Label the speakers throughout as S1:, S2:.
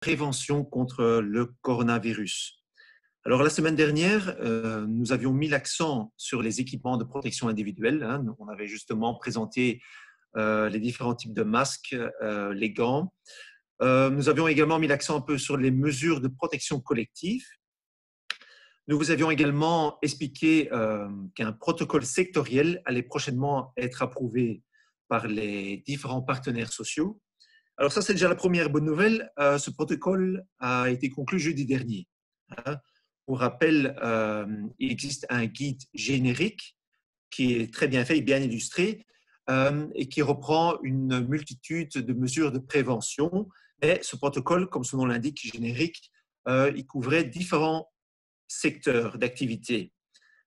S1: prévention contre le coronavirus. Alors, la semaine dernière, nous avions mis l'accent sur les équipements de protection individuelle. On avait justement présenté les différents types de masques, les gants. Nous avions également mis l'accent un peu sur les mesures de protection collective. Nous vous avions également expliqué qu'un protocole sectoriel allait prochainement être approuvé par les différents partenaires sociaux. Alors ça, c'est déjà la première bonne nouvelle. Ce protocole a été conclu jeudi dernier. Pour rappel, il existe un guide générique qui est très bien fait et bien illustré et qui reprend une multitude de mesures de prévention. Mais ce protocole, comme son nom l'indique, générique, il couvrait différents secteurs d'activité.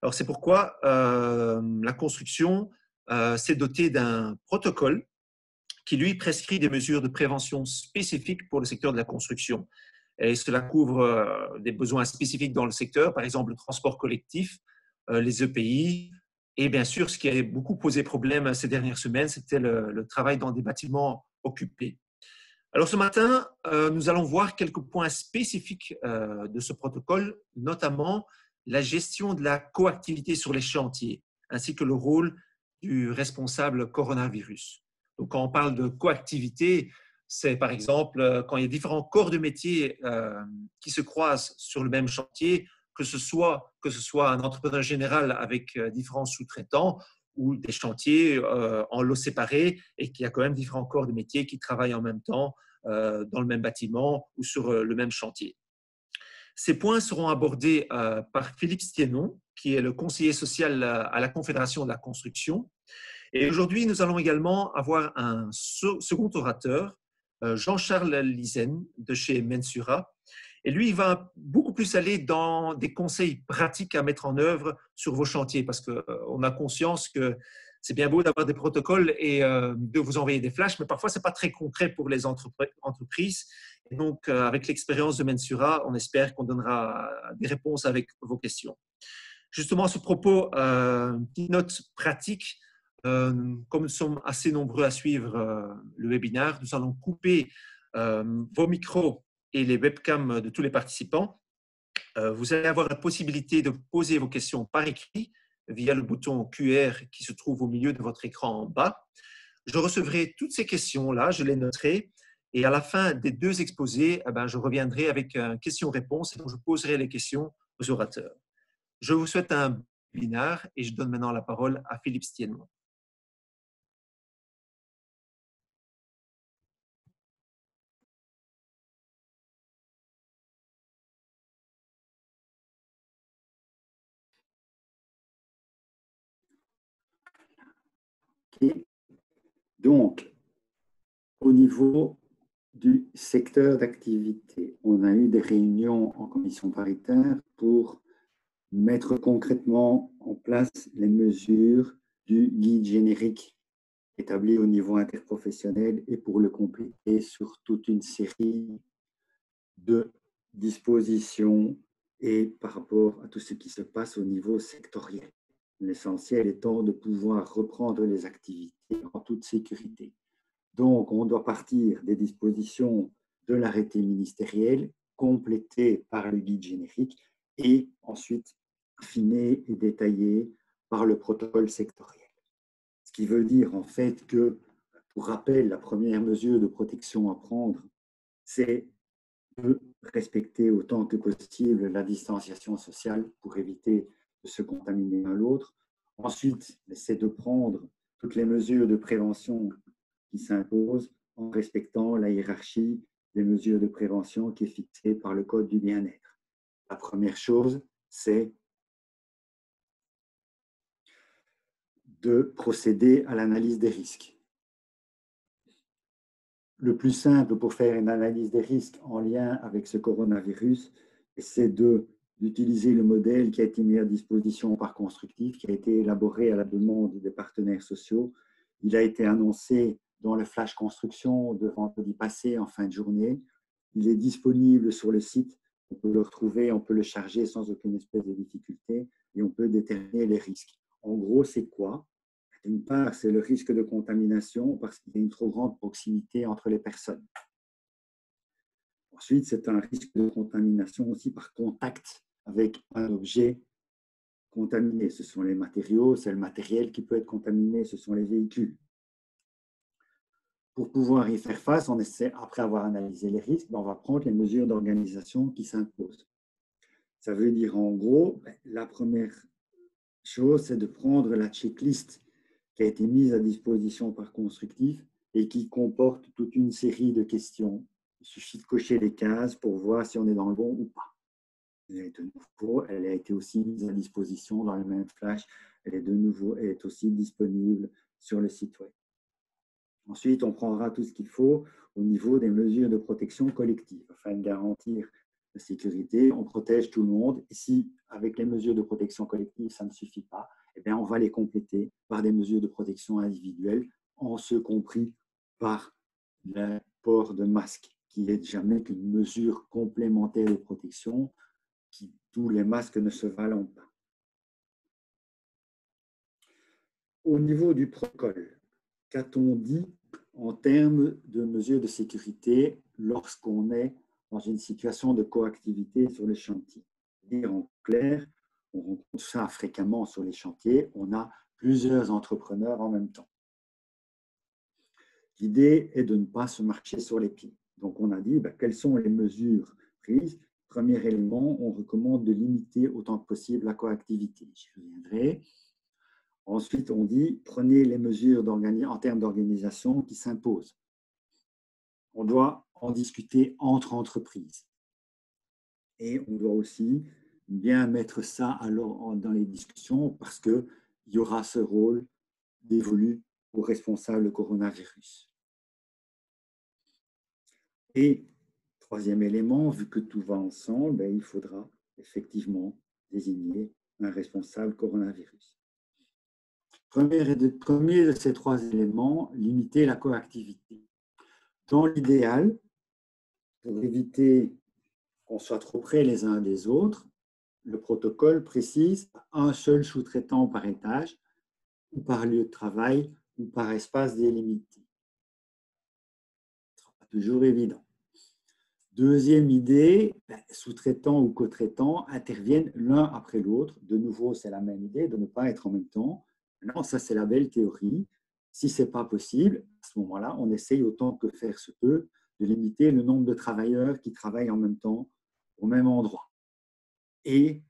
S1: Alors c'est pourquoi la construction s'est dotée d'un protocole qui, lui, prescrit des mesures de prévention spécifiques pour le secteur de la construction. Et cela couvre des besoins spécifiques dans le secteur, par exemple le transport collectif, les EPI, et bien sûr, ce qui a beaucoup posé problème ces dernières semaines, c'était le travail dans des bâtiments occupés. Alors ce matin, nous allons voir quelques points spécifiques de ce protocole, notamment la gestion de la coactivité sur les chantiers, ainsi que le rôle du responsable coronavirus. Donc, quand on parle de coactivité, c'est par exemple quand il y a différents corps de métier qui se croisent sur le même chantier, que ce soit un entrepreneur général avec différents sous-traitants ou des chantiers en lots séparés et qu'il y a quand même différents corps de métier qui travaillent en même temps dans le même bâtiment ou sur le même chantier. Ces points seront abordés par Philippe Stiénon, qui est le conseiller social à la Confédération de la construction. Et aujourd'hui, nous allons également avoir un second orateur, Jean-Charles Lizen, de chez Mensura. Et lui, il va beaucoup plus aller dans des conseils pratiques à mettre en œuvre sur vos chantiers, parce qu'on a conscience que c'est bien beau d'avoir des protocoles et de vous envoyer des flashs, mais parfois, ce n'est pas très concret pour les entreprises. Et donc, avec l'expérience de Mensura, on espère qu'on donnera des réponses avec vos questions. Justement, à ce propos, une petite note pratique. Comme nous sommes assez nombreux à suivre le webinaire, nous allons couper vos micros et les webcams de tous les participants. Vous allez avoir la possibilité de poser vos questions par écrit via le bouton QR qui se trouve au milieu de votre écran en bas. Je recevrai toutes ces questions-là, je les noterai et à la fin des deux exposés, je reviendrai avec une question-réponse et donc je poserai les questions aux orateurs. Je vous souhaite un webinaire et je donne maintenant la parole à Philippe Stiénon.
S2: Donc, au niveau du secteur d'activité, on a eu des réunions en commission paritaire pour mettre concrètement en place les mesures du guide générique établi au niveau interprofessionnel et pour le compléter sur toute une série de dispositions et par rapport à tout ce qui se passe au niveau sectoriel. L'essentiel étant de pouvoir reprendre les activités en toute sécurité. Donc, on doit partir des dispositions de l'arrêté ministériel, complété par le guide générique et ensuite affiné et détaillé par le protocole sectoriel. Ce qui veut dire en fait que, pour rappel, la première mesure de protection à prendre, c'est de respecter autant que possible la distanciation sociale pour éviter de se contaminer l'un l'autre. Ensuite, c'est de prendre toutes les mesures de prévention qui s'imposent en respectant la hiérarchie des mesures de prévention qui est fixée par le Code du bien-être. La première chose, c'est de procéder à l'analyse des risques. Le plus simple pour faire une analyse des risques en lien avec ce coronavirus, c'est d'utiliser le modèle qui a été mis à disposition par Constructif, qui a été élaboré à la demande des partenaires sociaux. Il a été annoncé dans le flash construction de vendredi passé en fin de journée. Il est disponible sur le site. On peut le retrouver, on peut le charger sans aucune espèce de difficulté et on peut déterminer les risques. En gros, c'est quoi? D'une part, c'est le risque de contamination parce qu'il y a une trop grande proximité entre les personnes. Ensuite, c'est un risque de contamination aussi par contact avec un objet contaminé. Ce sont les matériaux, c'est le matériel qui peut être contaminé, ce sont les véhicules. Pour pouvoir y faire face, on essaie, après avoir analysé les risques, on va prendre les mesures d'organisation qui s'imposent. Ça veut dire en gros, la première chose, c'est de prendre la checklist qui a été mise à disposition par Constructif et qui comporte toute une série de questions. Il suffit de cocher les cases pour voir si on est dans le bon ou pas. Et de nouveau, elle a été aussi mise à disposition dans le même flash. Elle est aussi disponible sur le site web. Ensuite, on prendra tout ce qu'il faut au niveau des mesures de protection collective afin de garantir la sécurité. On protège tout le monde. Et si, avec les mesures de protection collective, ça ne suffit pas, eh bien, on va les compléter par des mesures de protection individuelle, en ce compris par le port de masque, qui n'est jamais qu'une mesure complémentaire de protection, qui tous les masques ne se valent pas. Au niveau du protocole, qu'a-t-on dit en termes de mesures de sécurité lorsqu'on est dans une situation de coactivité sur les chantiers? Dire en clair, on rencontre ça fréquemment sur les chantiers, on a plusieurs entrepreneurs en même temps. L'idée est de ne pas se marcher sur les pieds. Donc, on a dit quelles sont les mesures prises. Premier élément, on recommande de limiter autant que possible la coactivité. J'y reviendrai. Ensuite, on dit, prenez les mesures en termes d'organisation qui s'imposent. On doit en discuter entre entreprises. Et on doit aussi bien mettre ça alors dans les discussions parce qu'il y aura ce rôle dévolu au responsable coronavirus. Et troisième élément, vu que tout va ensemble, il faudra effectivement désigner un responsable coronavirus. Premier de ces trois éléments, limiter la coactivité. Dans l'idéal, pour éviter qu'on soit trop près les uns des autres, le protocole précise un seul sous-traitant par étage, ou par lieu de travail, ou par espace délimité. Ce sera pas toujours évident. Deuxième idée, sous-traitants ou co-traitants interviennent l'un après l'autre. De nouveau, c'est la même idée de ne pas être en même temps. Maintenant, ça, c'est la belle théorie. Si ce n'est pas possible, à ce moment-là, on essaye autant que faire se peut de limiter le nombre de travailleurs qui travaillent en même temps au même endroit. Et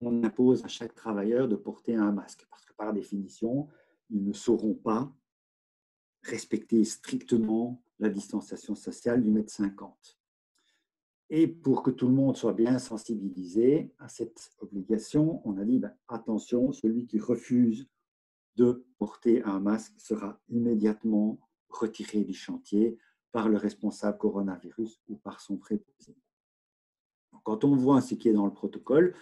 S2: on impose à chaque travailleur de porter un masque parce que par définition, ils ne sauront pas respecter strictement la distanciation sociale du 1,50 m. Et pour que tout le monde soit bien sensibilisé à cette obligation, on a dit attention, celui qui refuse de porter un masque sera immédiatement retiré du chantier par le responsable coronavirus ou par son préposé. Quand on voit ce qui est dans le protocole,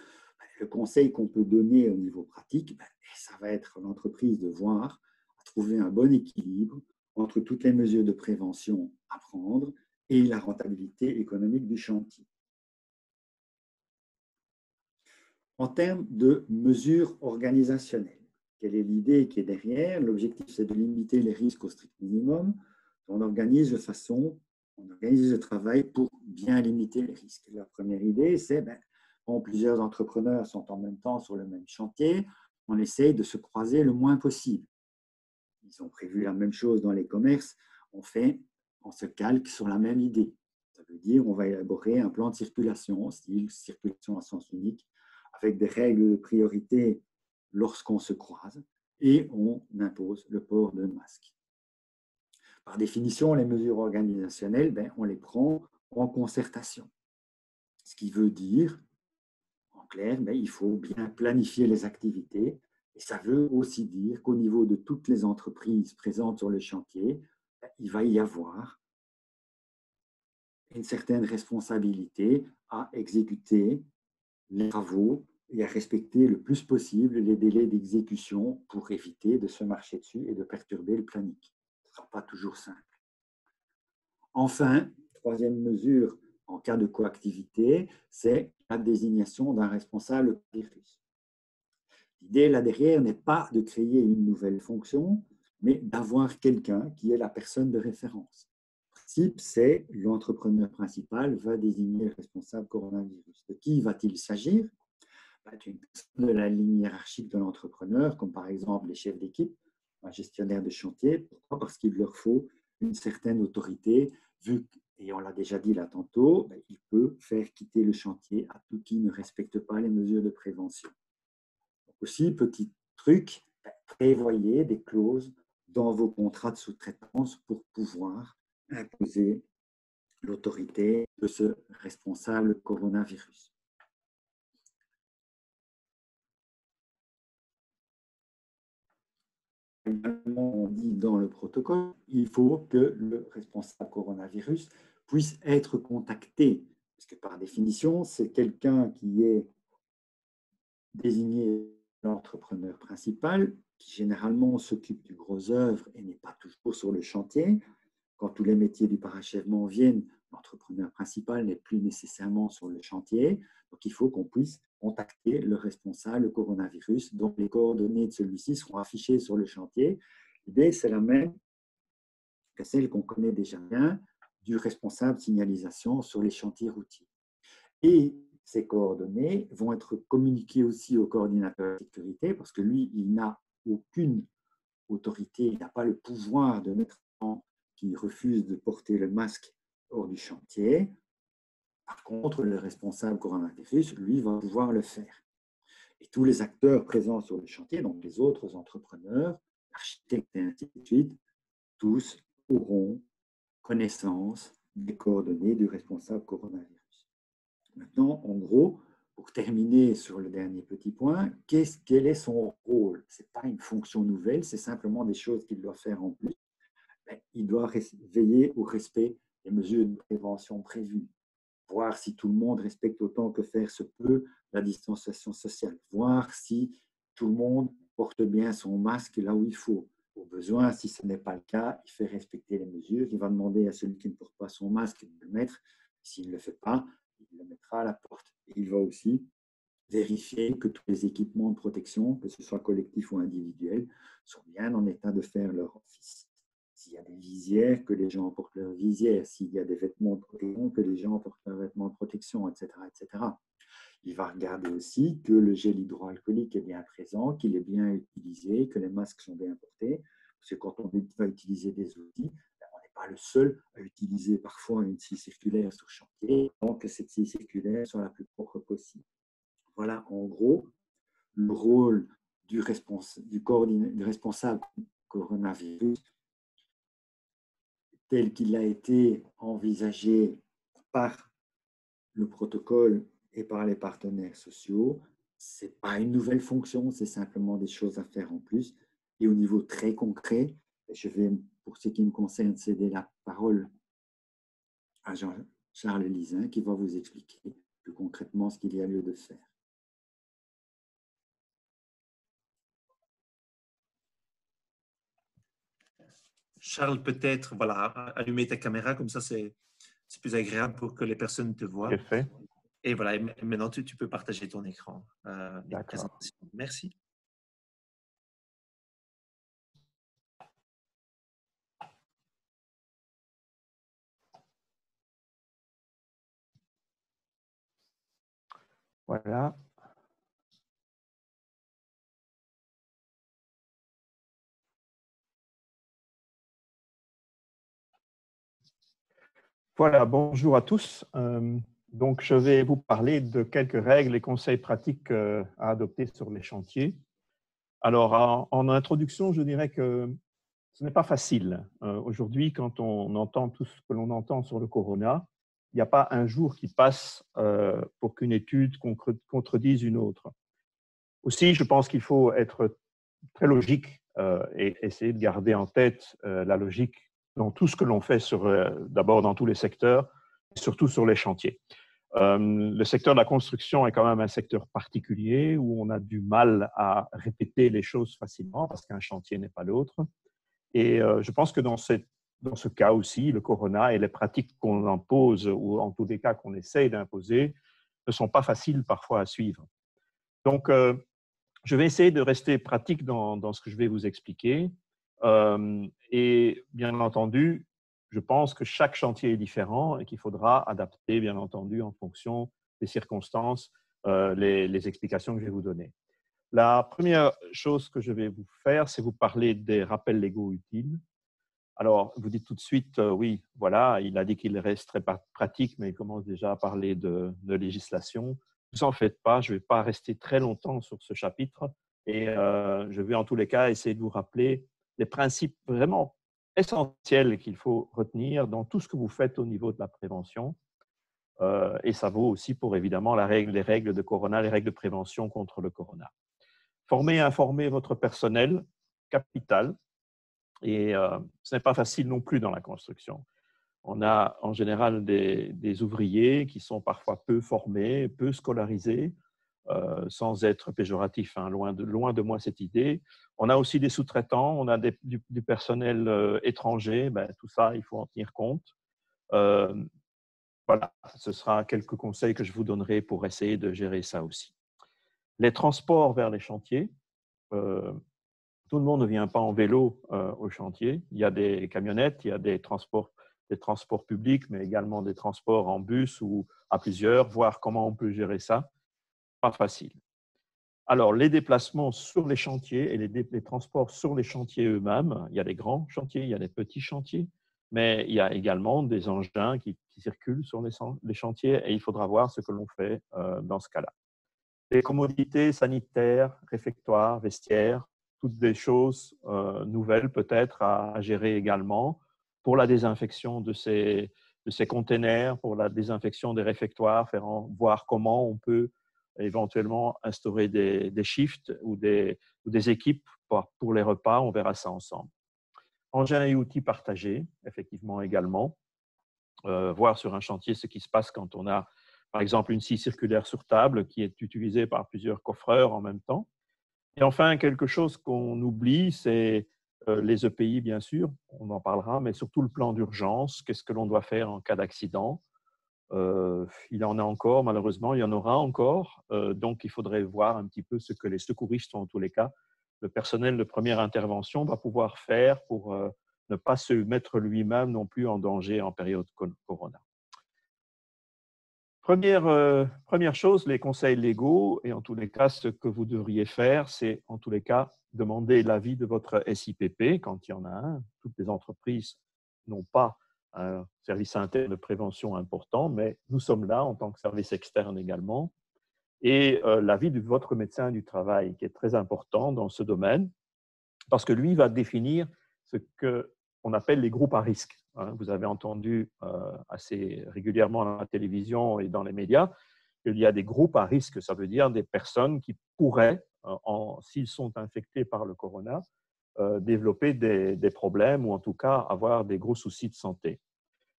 S2: le conseil qu'on peut donner au niveau pratique, ça va être l'entreprise de voir, à trouver un bon équilibre entre toutes les mesures de prévention à prendre et la rentabilité économique du chantier. En termes de mesures organisationnelles, quelle est l'idée qui est derrière? L'objectif, c'est de limiter les risques au strict minimum. On organise le travail pour bien limiter les risques. La première idée, c'est quand plusieurs entrepreneurs sont en même temps sur le même chantier, on essaye de se croiser le moins possible. Ils ont prévu la même chose dans les commerces, on se calque sur la même idée. Ça veut dire qu'on va élaborer un plan de circulation, style circulation à sens unique, avec des règles de priorité lorsqu'on se croise, et on impose le port de masque. Par définition, les mesures organisationnelles, on les prend en concertation. Ce qui veut dire, en clair, il faut bien planifier les activités. Et ça veut aussi dire qu'au niveau de toutes les entreprises présentes sur le chantier, il va y avoir une certaine responsabilité à exécuter les travaux et à respecter le plus possible les délais d'exécution pour éviter de se marcher dessus et de perturber le planning. Ce ne sera pas toujours simple. Enfin, troisième mesure en cas de coactivité, c'est la désignation d'un responsable virus. L'idée là derrière n'est pas de créer une nouvelle fonction, mais d'avoir quelqu'un qui est la personne de référence. principe, c'est l'entrepreneur principal va désigner le responsable coronavirus. De qui va-t-il s'agir? D'une personne de la ligne hiérarchique de l'entrepreneur, comme par exemple les chefs d'équipe, un gestionnaire de chantier. Pourquoi? Parce qu'il leur faut une certaine autorité, vu que, et on l'a déjà dit là tantôt, il peut faire quitter le chantier à tout qui ne respecte pas les mesures de prévention. Donc aussi, petit truc, prévoyez des clauses dans vos contrats de sous-traitance pour pouvoir imposer l'autorité de ce responsable coronavirus. On dit dans le protocole, il faut que le responsable coronavirus puisse être contacté, parce que par définition, c'est quelqu'un qui est désigné l'entrepreneur principal, qui généralement s'occupe du gros œuvre et n'est pas toujours sur le chantier. Quand tous les métiers du parachèvement viennent, l'entrepreneur principal n'est plus nécessairement sur le chantier. Donc, il faut qu'on puisse contacter le responsable coronavirus, dont les coordonnées de celui-ci seront affichées sur le chantier. L'idée, c'est la même que celle qu'on connaît déjà bien du responsable signalisation sur les chantiers routiers. Et ces coordonnées vont être communiquées aussi au coordinateur de sécurité, parce que lui, il n'a aucune autorité, il n'a pas le pouvoir de mettre en qui refuse de porter le masque hors du chantier. Par contre, le responsable coronavirus, lui, va pouvoir le faire. Et tous les acteurs présents sur le chantier, donc les autres entrepreneurs, architectes et ainsi de suite, tous auront connaissance des coordonnées du responsable coronavirus. Maintenant, en gros, pour terminer sur le dernier petit point, quel est son rôle? Ce n'est pas une fonction nouvelle, c'est simplement des choses qu'il doit faire en plus. Il doit veiller au respect des mesures de prévention prévues, voir si tout le monde respecte autant que faire se peut la distanciation sociale, voir si tout le monde porte bien son masque là où il faut. Au besoin, si ce n'est pas le cas, il fait respecter les mesures. Il va demander à celui qui ne porte pas son masque de le mettre. S'il ne le fait pas, il le mettra à la porte. Et il va aussi vérifier que tous les équipements de protection, que ce soit collectifs ou individuels, sont bien en état de faire leur office. S'il y a des visières, que les gens portent leurs visières. S'il y a des vêtements de protection, que les gens portent leurs vêtements de protection, etc., etc. Il va regarder aussi que le gel hydroalcoolique est bien présent, qu'il est bien utilisé, que les masques sont bien portés. Parce que quand on va utiliser des outils, on n'est pas le seul à utiliser parfois une scie circulaire sur chantier, donc que cette scie circulaire soit la plus propre possible. Voilà, en gros, le rôle du responsable coronavirus tel qu'il a été envisagé par le protocole et par les partenaires sociaux. Ce n'est pas une nouvelle fonction, c'est simplement des choses à faire en plus. Et au niveau très concret, je vais, pour ce qui me concerne, céder la parole à Jean-Charles Lisin qui va vous expliquer plus concrètement ce qu'il y a lieu de faire.
S1: Charles, peut-être, voilà, allumer ta caméra, comme ça c'est plus agréable pour que les personnes te voient.
S3: Fait.
S1: Et voilà, et maintenant tu peux partager ton écran.
S3: D'accord.
S1: Merci.
S3: Voilà. Voilà, bonjour à tous. Donc, je vais vous parler de quelques règles et conseils pratiques à adopter sur les chantiers. Alors, en introduction, je dirais que ce n'est pas facile. Aujourd'hui, quand on entend tout ce que l'on entend sur le corona, il n'y a pas un jour qui passe pour qu'une étude contredise une autre. Aussi, je pense qu'il faut être très logique et essayer de garder en tête la logique dans tout ce que l'on fait, d'abord dans tous les secteurs, et surtout sur les chantiers. Le secteur de la construction est quand même un secteur particulier où on a du mal à répéter les choses facilement parce qu'un chantier n'est pas l'autre. Et je pense que dans ce cas aussi, le corona et les pratiques qu'on impose, ou en tous les cas qu'on essaye d'imposer, ne sont pas faciles parfois à suivre. Donc, je vais essayer de rester pratique dans ce que je vais vous expliquer. Et bien entendu, je pense que chaque chantier est différent et qu'il faudra adapter, bien entendu, en fonction des circonstances, les explications que je vais vous donner. La première chose que je vais vous faire, c'est vous parler des rappels légaux utiles. Alors, vous dites tout de suite, oui, voilà, il a dit qu'il reste très pratique, mais il commence déjà à parler de législation. Ne vous en faites pas, je ne vais pas rester très longtemps sur ce chapitre et je vais en tous les cas essayer de vous rappeler les principes vraiment essentiels qu'il faut retenir dans tout ce que vous faites au niveau de la prévention. Et ça vaut aussi pour évidemment les règles de corona, les règles de prévention contre le corona. Former et informer votre personnel, capital. Et ce n'est pas facile non plus dans la construction. On a en général des ouvriers qui sont parfois peu formés, peu scolarisés, sans être péjoratif, hein, loin de moi cette idée. On a aussi des sous-traitants, on a du personnel étranger, ben, tout ça, il faut en tenir compte. Voilà, ce sera quelques conseils que je vous donnerai pour essayer de gérer ça aussi. Les transports vers les chantiers. Tout le monde ne vient pas en vélo au chantier. Il y a des camionnettes, il y a des transports publics, mais également des transports en bus ou à plusieurs, voir comment on peut gérer ça. Pas facile. Alors, les déplacements sur les chantiers et les transports sur les chantiers eux-mêmes, il y a des grands chantiers, il y a des petits chantiers, mais il y a également des engins qui circulent sur les chantiers et il faudra voir ce que l'on fait dans ce cas-là. Les commodités sanitaires, réfectoires, vestiaires, toutes des choses nouvelles peut-être à gérer également pour la désinfection de ces containers, pour la désinfection des réfectoires, voir comment on peut éventuellement instaurer des shifts ou des équipes pour les repas. On verra ça ensemble. Engins et outils partagés, effectivement également. Voir sur un chantier ce qui se passe quand on a, par exemple, une scie circulaire sur table qui est utilisée par plusieurs coffreurs en même temps. Et enfin, quelque chose qu'on oublie, c'est les EPI, bien sûr, on en parlera, mais surtout le plan d'urgence. Qu'est-ce que l'on doit faire en cas d'accident? Il en a encore, malheureusement, il y en aura encore. Donc, il faudrait voir un petit peu ce que les secouristes, en tous les cas, le personnel de première intervention va pouvoir faire pour ne pas se mettre lui-même non plus en danger en période corona. Première chose, les conseils légaux, et en tous les cas, ce que vous devriez faire, c'est en tous les cas demander l'avis de votre SIPP quand il y en a un. Toutes les entreprises n'ont pas un service interne de prévention important, mais nous sommes là en tant que service externe également. Et l'avis de votre médecin du travail, qui est très important dans ce domaine, parce que lui va définir ce qu'on appelle les groupes à risque. Vous avez entendu assez régulièrement à la télévision et dans les médias qu'il y a des groupes à risque. Ça veut dire des personnes qui pourraient, s'ils sont infectés par le corona, développer des problèmes ou en tout cas avoir des gros soucis de santé.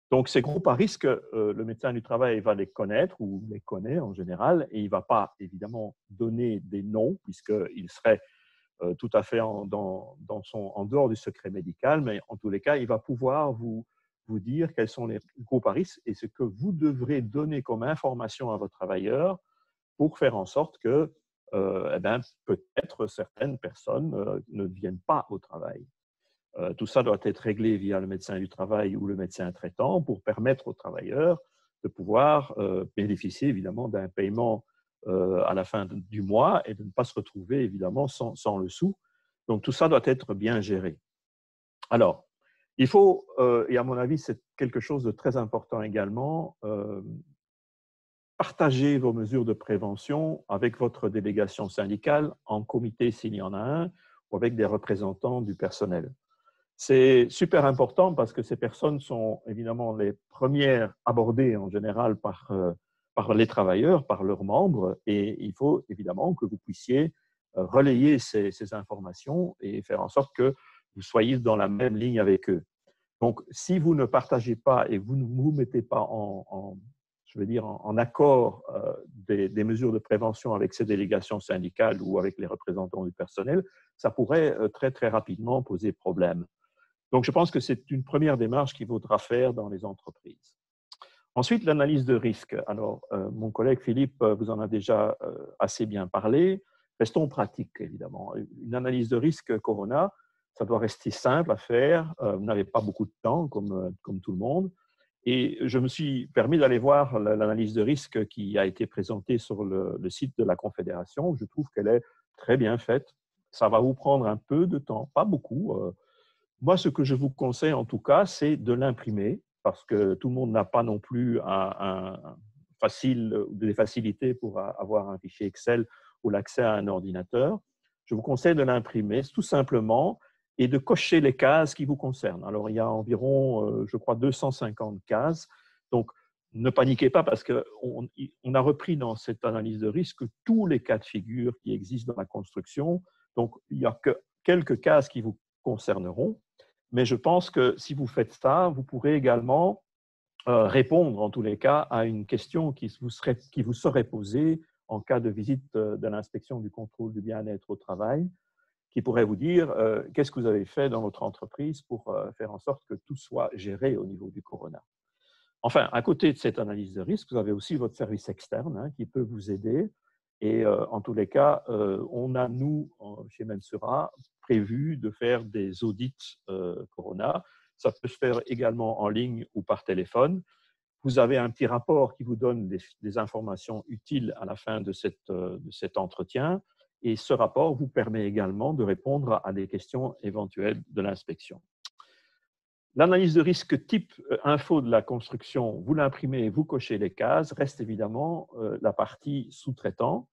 S3: Donc, ces groupes à risque, le médecin du travail va les connaître ou les connaît en général et il ne va pas évidemment donner des noms puisqu'il serait tout à fait en dehors du secret médical, mais en tous les cas, il va pouvoir vous dire quels sont les groupes à risque et ce que vous devrez donner comme information à votre travailleur pour faire en sorte que peut-être certaines personnes ne viennent pas au travail. Tout ça doit être réglé via le médecin du travail ou le médecin traitant pour permettre aux travailleurs de pouvoir bénéficier évidemment d'un paiement à la fin du mois et de ne pas se retrouver évidemment sans le sou. Donc tout ça doit être bien géré. Alors, il faut, et à mon avis c'est quelque chose de très important également, partager vos mesures de prévention avec votre délégation syndicale, en comité s'il y en a un, ou avec des représentants du personnel. C'est super important parce que ces personnes sont évidemment les premières abordées en général par les travailleurs, par leurs membres, et il faut évidemment que vous puissiez relayer ces informations et faire en sorte que vous soyez dans la même ligne avec eux. Donc, si vous ne partagez pas et vous ne vous mettez pas en accord des mesures de prévention avec ces délégations syndicales ou avec les représentants du personnel, ça pourrait très, très rapidement poser problème. Donc, je pense que c'est une première démarche qu'il faudra faire dans les entreprises. Ensuite, l'analyse de risque. Alors, mon collègue Philippe vous en a déjà assez bien parlé. Restons pratiques, évidemment. Une analyse de risque corona, Ça doit rester simple à faire. Vous n'avez pas beaucoup de temps, comme tout le monde. Et je me suis permis d'aller voir l'analyse de risque qui a été présentée sur le site de la Confédération. Je trouve qu'elle est très bien faite. Ça va vous prendre un peu de temps, pas beaucoup. Moi, ce que je vous conseille en tout cas, c'est de l'imprimer parce que tout le monde n'a pas non plus des facilités pour avoir un fichier Excel ou l'accès à un ordinateur. Je vous conseille de l'imprimer tout simplement et de cocher les cases qui vous concernent. Alors, il y a environ, je crois, 250 cases. Donc, ne paniquez pas parce qu'on a repris dans cette analyse de risque tous les cas de figure qui existent dans la construction. Donc, il n'y a que quelques cases qui vous concerneront. Mais je pense que si vous faites ça, vous pourrez également répondre en tous les cas à une question qui vous serait posée en cas de visite de l'inspection du contrôle du bien-être au travail, qui pourrait vous dire qu'est-ce que vous avez fait dans votre entreprise pour faire en sorte que tout soit géré au niveau du corona. Enfin, à côté de cette analyse de risque, vous avez aussi votre service externe qui peut vous aider. Et en tous les cas, on a, nous, chez Mensura, prévu de faire des audits corona. Ça peut se faire également en ligne ou par téléphone. Vous avez un petit rapport qui vous donne des informations utiles à la fin de cet entretien. Et ce rapport vous permet également de répondre à des questions éventuelles de l'inspection. L'analyse de risque type info de la construction, vous l'imprimez, vous cochez les cases. Reste évidemment la partie sous-traitant.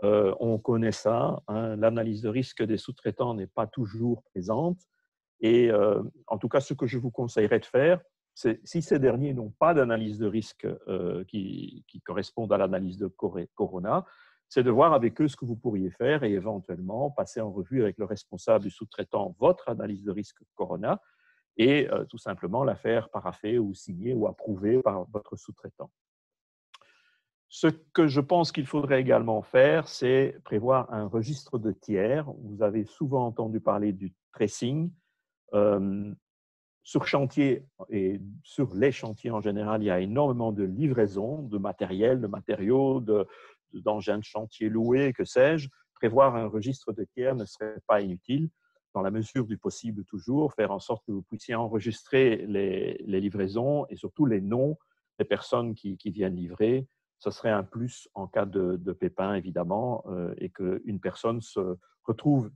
S3: On connaît ça. L'analyse de risque des sous-traitants n'est pas toujours présente. Et en tout cas, ce que je vous conseillerais de faire, c'est si ces derniers n'ont pas d'analyse de risque qui corresponde à l'analyse de corona, c'est de voir avec eux ce que vous pourriez faire et éventuellement passer en revue avec le responsable du sous-traitant votre analyse de risque corona et tout simplement la faire parapher ou signer ou approuver par votre sous-traitant. Ce que je pense qu'il faudrait également faire, c'est prévoir un registre de tiers. Vous avez souvent entendu parler du tracing. Sur chantier et sur les chantiers en général, il y a énormément de livraisons, de matériel, de matériaux, d'engins de chantier loués, que sais-je. Prévoir un registre de tiers ne serait pas inutile, dans la mesure du possible toujours, faire en sorte que vous puissiez enregistrer les livraisons et surtout les noms des personnes qui viennent livrer. Ce serait un plus en cas de pépin, évidemment, et qu'une personne se retrouve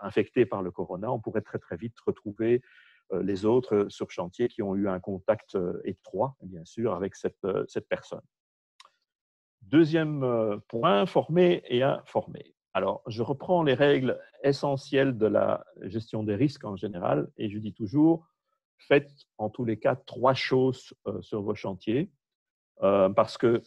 S3: infectée par le corona. On pourrait très, très vite retrouver les autres sur chantier qui ont eu un contact étroit, bien sûr, avec cette personne. Deuxième point, former et informer. Alors, je reprends les règles essentielles de la gestion des risques en général et je dis toujours, faites en tous les cas 3 choses sur vos chantiers parce que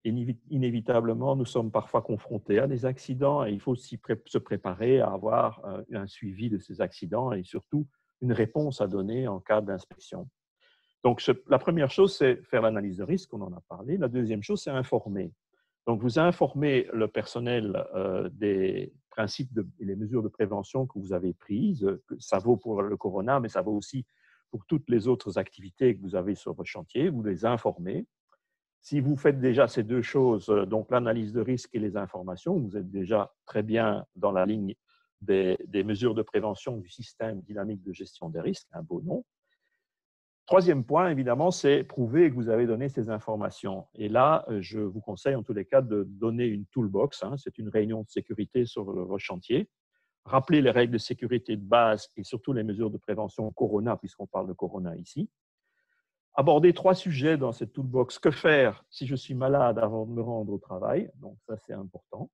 S3: inévitablement, nous sommes parfois confrontés à des accidents et il faut aussi se préparer à avoir un suivi de ces accidents et surtout une réponse à donner en cas d'inspection. Donc, la première chose, c'est faire l'analyse de risque, on en a parlé. La deuxième chose, c'est informer. Donc, vous informez le personnel des principes et les mesures de prévention que vous avez prises. Ça vaut pour le corona, mais ça vaut aussi pour toutes les autres activités que vous avez sur votre chantier. Vous les informez. Si vous faites déjà ces 2 choses, donc l'analyse de risque et les informations, vous êtes déjà très bien dans la ligne des mesures de prévention du système dynamique de gestion des risques, un beau nom. Troisième point, évidemment, c'est prouver que vous avez donné ces informations. Et là, je vous conseille en tous les cas de donner une toolbox. C'est une réunion de sécurité sur votre chantier. Rappelez les règles de sécurité de base et surtout les mesures de prévention corona, puisqu'on parle de corona ici. Aborder 3 sujets dans cette toolbox. Que faire si je suis malade avant de me rendre au travail? Donc, ça, c'est important.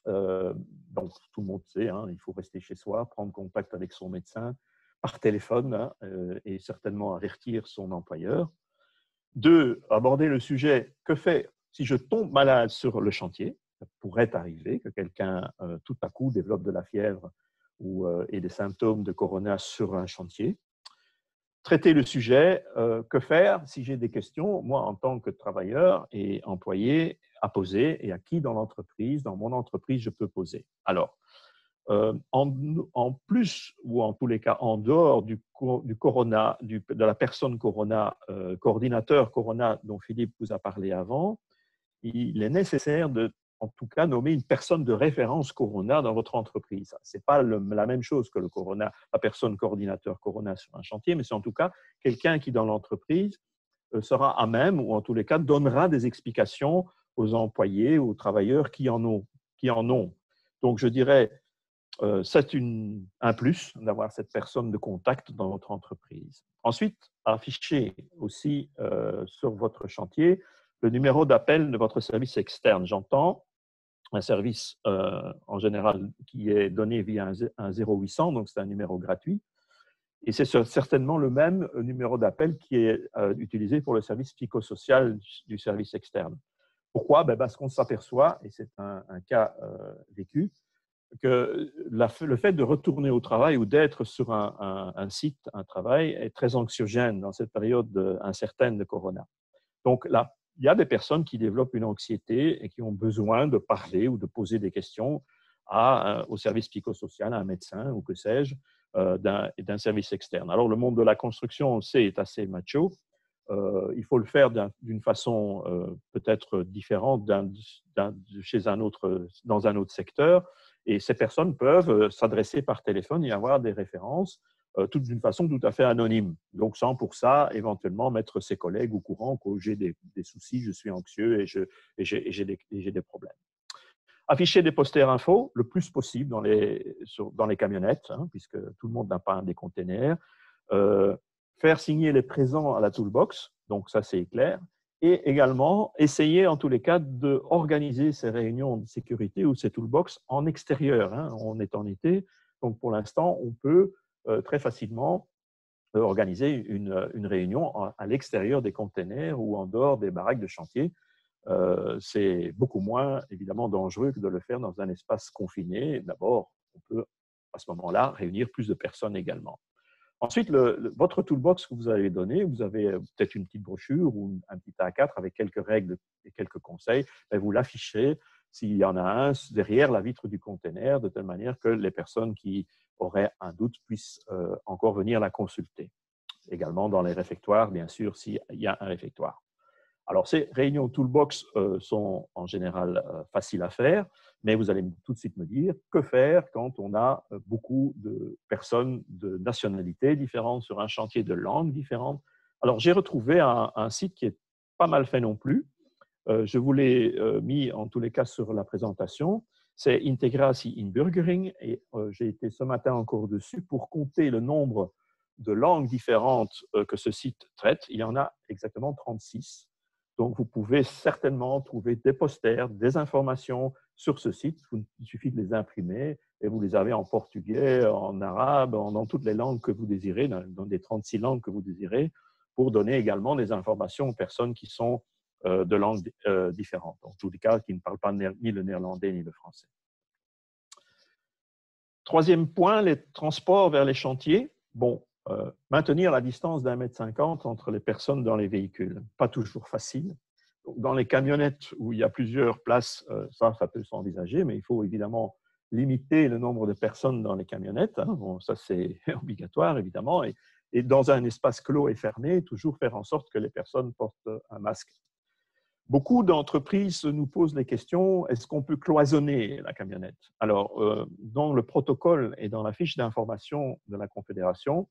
S3: Donc, tout le monde sait, il faut rester chez soi, prendre contact avec son médecin par téléphone et certainement avertir son employeur. 2, aborder le sujet que faire si je tombe malade sur le chantier. Ça pourrait arriver que quelqu'un tout à coup développe de la fièvre et des symptômes de corona sur un chantier. Traiter le sujet, que faire si j'ai des questions, moi en tant que travailleur et employé, à poser et à qui dans l'entreprise, dans mon entreprise, je peux poser. Alors, en plus ou en tous les cas en dehors du corona, de la personne corona, coordinateur corona dont Philippe vous a parlé avant, il est nécessaire de en tout cas nommer une personne de référence Corona dans votre entreprise. Ce n'est pas la même chose que le Corona, la personne coordinateur Corona sur un chantier, mais c'est en tout cas quelqu'un qui dans l'entreprise sera à même, ou en tous les cas donnera des explications aux employés, aux travailleurs qui en ont. Donc je dirais, c'est un plus d'avoir cette personne de contact dans votre entreprise. Ensuite, affichez aussi sur votre chantier le numéro d'appel de votre service externe. J'entends un service en général qui est donné via un 0800, donc c'est un numéro gratuit. Et c'est certainement le même numéro d'appel qui est utilisé pour le service psychosocial du service externe. Pourquoi? Parce qu'on s'aperçoit, et c'est un cas vécu, que le fait de retourner au travail ou d'être sur un site, un travail, est très anxiogène dans cette période incertaine de Corona. Donc là, il y a des personnes qui développent une anxiété et qui ont besoin de parler ou de poser des questions au service psychosocial, à un médecin ou que sais-je, d'un service externe. Alors, le monde de la construction, on le sait, est assez macho. Il faut le faire d'une façon peut-être différente dans un autre secteur. Et ces personnes peuvent s'adresser par téléphone et avoir des références d'une façon tout à fait anonyme. Donc, sans pour ça, éventuellement, mettre ses collègues au courant que j'ai des soucis, je suis anxieux et j'ai des problèmes. Afficher des posters info le plus possible dans les camionnettes, puisque tout le monde n'a pas des containers. Faire signer les présents à la toolbox, donc ça c'est clair. Et également, essayer en tous les cas d'organiser ces réunions de sécurité ou ces toolbox en extérieur. On est en été, donc pour l'instant, on peut très facilement organiser une réunion à l'extérieur des containers ou en dehors des baraques de chantier. C'est beaucoup moins, évidemment, dangereux que de le faire dans un espace confiné. D'abord, on peut, à ce moment-là, réunir plus de personnes également. Ensuite, votre toolbox que vous avez donné, vous avez peut-être une petite brochure ou un petit A4 avec quelques règles et quelques conseils, et vous l'affichez, s'il y en a un, derrière la vitre du container, de telle manière que les personnes qui auraient un doute puissent encore venir la consulter. Également dans les réfectoires, bien sûr, s'il y a un réfectoire. Alors, ces réunions Toolbox sont en général faciles à faire, mais vous allez tout de suite me dire que faire quand on a beaucoup de personnes de nationalités différentes sur un chantier de langues différentes. Alors, j'ai retrouvé un site qui est pas mal fait non plus. Je vous l'ai mis en tous les cas sur la présentation. C'est Integratie in Burgering et j'ai été ce matin encore dessus pour compter le nombre de langues différentes que ce site traite. Il y en a exactement 36. Donc, vous pouvez certainement trouver des posters, des informations sur ce site. Il suffit de les imprimer et vous les avez en portugais, en arabe, dans toutes les langues que vous désirez, dans les 36 langues que vous désirez, pour donner également des informations aux personnes qui sont de langues différentes. En tous les cas, qui ne parlent pas ni le néerlandais ni le français. Troisième point, les transports vers les chantiers. Bon, maintenir la distance d'1,50 m entre les personnes dans les véhicules. Pas toujours facile. Dans les camionnettes où il y a plusieurs places, ça peut s'envisager, mais il faut évidemment limiter le nombre de personnes dans les camionnettes. Bon, ça, c'est obligatoire, évidemment. Et dans un espace clos et fermé, toujours faire en sorte que les personnes portent un masque. Beaucoup d'entreprises nous posent les questions, est-ce qu'on peut cloisonner la camionnette? Alors, dans le protocole et dans la fiche d'information de la Confédération,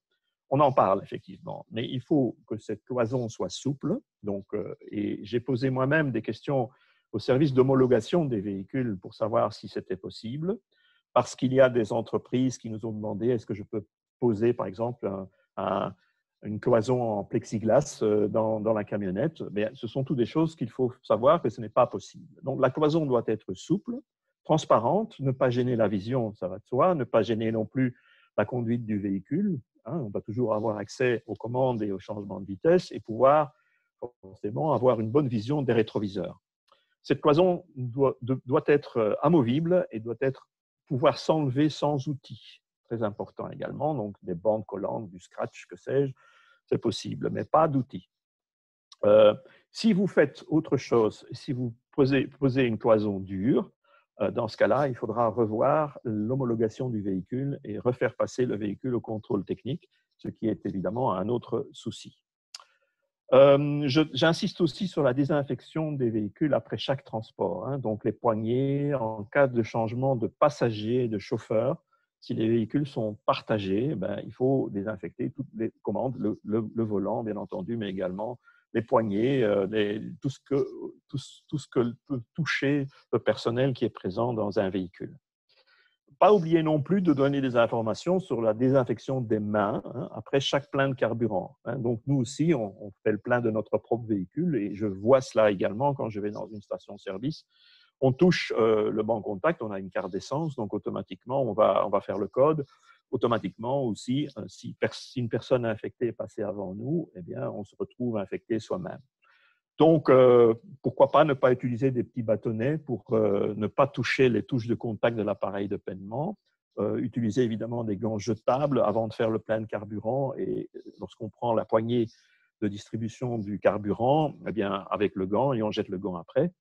S3: on en parle effectivement, mais il faut que cette cloison soit souple. Donc, et j'ai posé moi-même des questions au service d'homologation des véhicules pour savoir si c'était possible, parce qu'il y a des entreprises qui nous ont demandé est-ce que je peux poser, par exemple, une cloison en plexiglas dans la camionnette. Mais ce sont toutes des choses qu'il faut savoir que ce n'est pas possible. Donc, la cloison doit être souple, transparente, ne pas gêner la vision, ça va de soi, ne pas gêner non plus la conduite du véhicule. On doit toujours avoir accès aux commandes et aux changements de vitesse et pouvoir forcément avoir une bonne vision des rétroviseurs. Cette cloison doit être amovible et doit pouvoir s'enlever sans outils. Très important également, donc des bandes collantes, du scratch, que sais-je, c'est possible, mais pas d'outils. Si vous faites autre chose, si vous posez une cloison dure, dans ce cas-là, il faudra revoir l'homologation du véhicule et refaire passer le véhicule au contrôle technique, ce qui est évidemment un autre souci. J'insiste aussi sur la désinfection des véhicules après chaque transport, hein, donc les poignées en cas de changement de passager et de chauffeur. Si les véhicules sont partagés, ben, il faut désinfecter toutes les commandes, le volant bien entendu, mais également les poignées, tout ce que peut toucher le personnel qui est présent dans un véhicule. Pas oublier non plus de donner des informations sur la désinfection des mains, hein, après chaque plein de carburant, hein. Donc, nous aussi, on fait le plein de notre propre véhicule et je vois cela également quand je vais dans une station-service. On touche le banc contact, on a une carte d'essence, donc automatiquement, on va faire le code. Automatiquement aussi, si une personne infectée est passée avant nous, eh bien, on se retrouve infecté soi-même. Donc, pourquoi pas ne pas utiliser des petits bâtonnets pour ne pas toucher les touches de contact de l'appareil de paiement. Utiliser évidemment des gants jetables avant de faire le plein de carburant et lorsqu'on prend la poignée de distribution du carburant, eh bien, avec le gant et on jette le gant après.